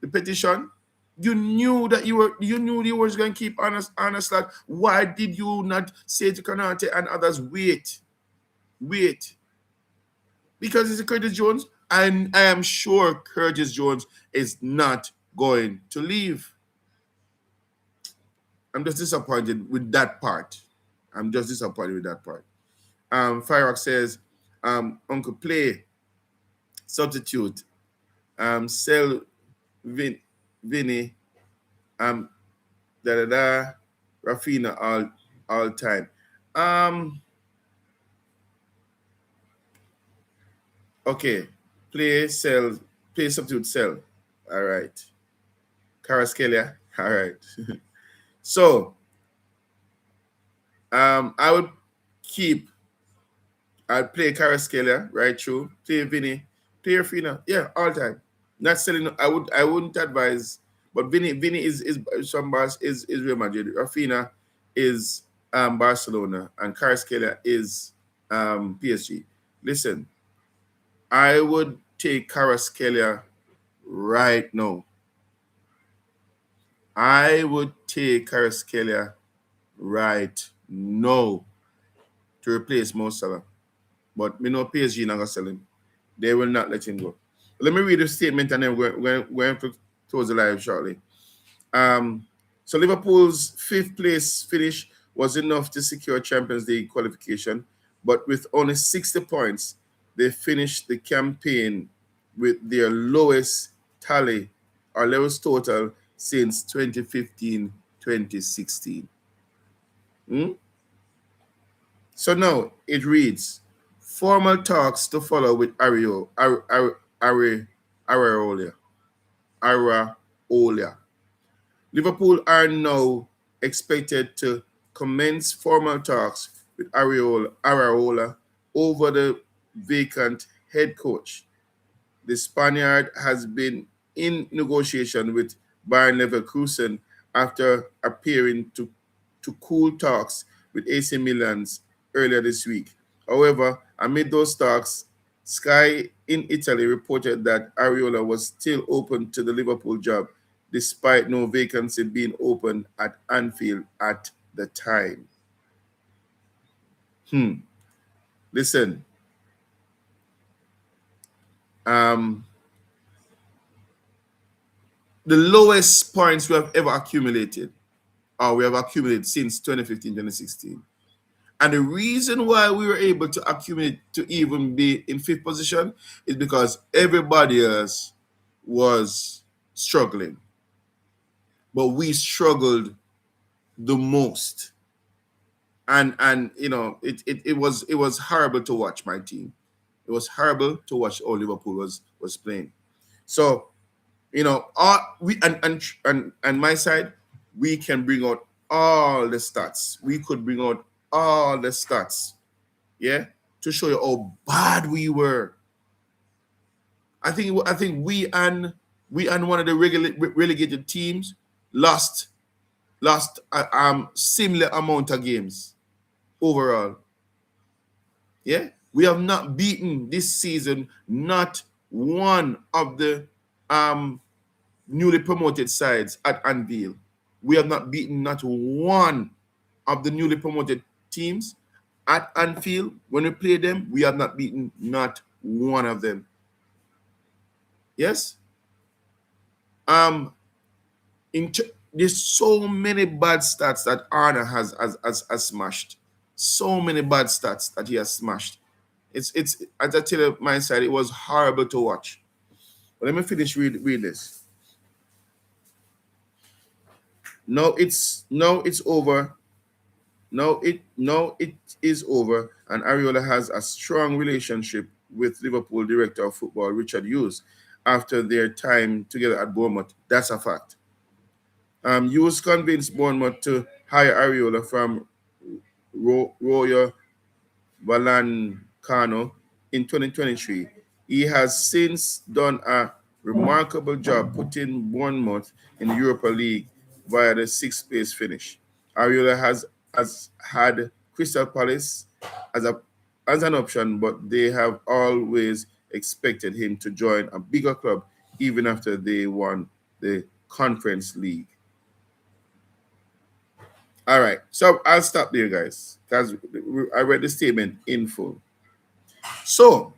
the petition. You knew that you were going to keep Arne Slot. Why did you not say to Konate and others, wait? Because it's Curtis Jones, and I am sure Curtis Jones is not going to leave. I'm just disappointed with that part. Firerock says, Uncle Play, substitute, sell Vinny, Rafina all time. Okay, play substitute, sell. All right. Caraskelia, all right. So, I'd play Caraskelia right through, play Vinny, play Rafina, yeah, all time. Not selling. I wouldn't advise, but Vinny is Real Madrid. Rafina is Barcelona, and Caraskelia is PSG. Listen, I would take Caraskelia right now. I would take Caraskelia right now to replace Mo Salah. But me know PSG not gonna sell him. They will not let him go. Let me read the statement and then we're going to close the live shortly. So Liverpool's 5th place finish was enough to secure Champions League qualification, but with only 60 points, they finished the campaign with their lowest tally or lowest total since 2015-2016. So now it reads, formal talks to follow with Araola. Liverpool are now expected to commence formal talks with Araola over the vacant head coach. The Spaniard has been in negotiation with Bayern Leverkusen after appearing to cool talks with AC Milan's earlier this week. However, amid those talks, Sky in Italy reported that Areola was still open to the Liverpool job, despite no vacancy being open at Anfield at the time. Listen. The lowest points we have ever accumulated, or we have accumulated since 2015-2016. And the reason why we were able to accumulate to even be in 5th position is because everybody else was struggling. But we struggled the most. And you know, it was horrible to watch my team. It was horrible to watch how Liverpool was playing. So, you know, we and my side, we can bring out all the stats. We could bring out all the stats, yeah, to show you how bad we were. I think we and one of the relegated teams lost similar amount of games overall. Yeah, we have not beaten this season not one of the newly promoted sides at Anfield. We have not beaten not one of the newly promoted teams at Anfield. When we play them, we have not beaten not one of them. Yes. There's so many bad stats that Arne has smashed. so many bad stats that he has smashed. It's as I tell you my side, it was horrible to watch. But let me finish read this. No, it's over. No, it is over. And Ariola has a strong relationship with Liverpool director of football Richard Hughes after their time together at Bournemouth. That's a fact. Hughes convinced Bournemouth to hire Ariola from Royal Valancano in 2023. He has since done a remarkable job putting Bournemouth in the Europa League via the sixth place finish. Ariola has had Crystal Palace as an option, but they have always expected him to join a bigger club even after they won the Conference League. All right, so I'll stop there, guys, because I read the statement in full. So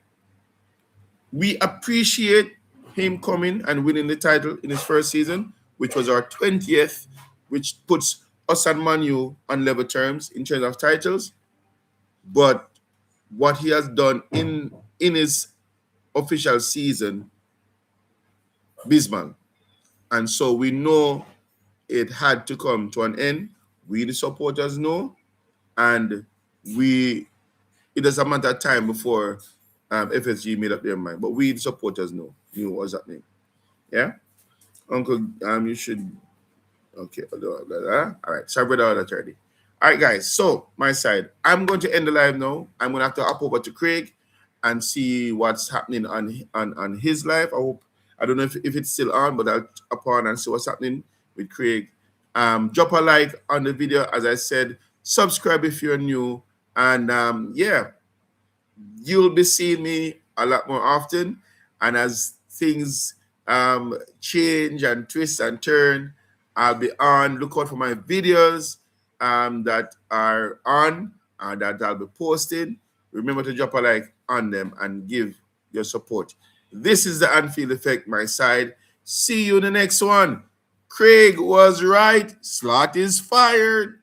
we appreciate him coming and winning the title in his first season, which was our 20th, which puts us and Manu on level terms in terms of titles. But what he has done in his official season, abysmal. And so we know it had to come to an end. We, the supporters, know. And it is a matter of time before FSG made up their mind. But we, the supporters, knew what's happening. Yeah? Uncle, you should... Okay. All right. Sorry about that already. All right, guys. So, my side. I'm going to end the live now. I'm going to have to hop over to Craig and see what's happening on his live. I don't know if it's still on, but I'll hop on and see what's happening with Craig. Drop a like on the video, as I said. Subscribe if you're new. And, you'll be seeing me a lot more often. And as things change and twist and turn, I'll be on. Look out for my videos that are on and that I'll be posting. Remember to drop a like on them and give your support. This is the Anfield Effect, my side. See you in the next one. Craig was right. Slot is fired.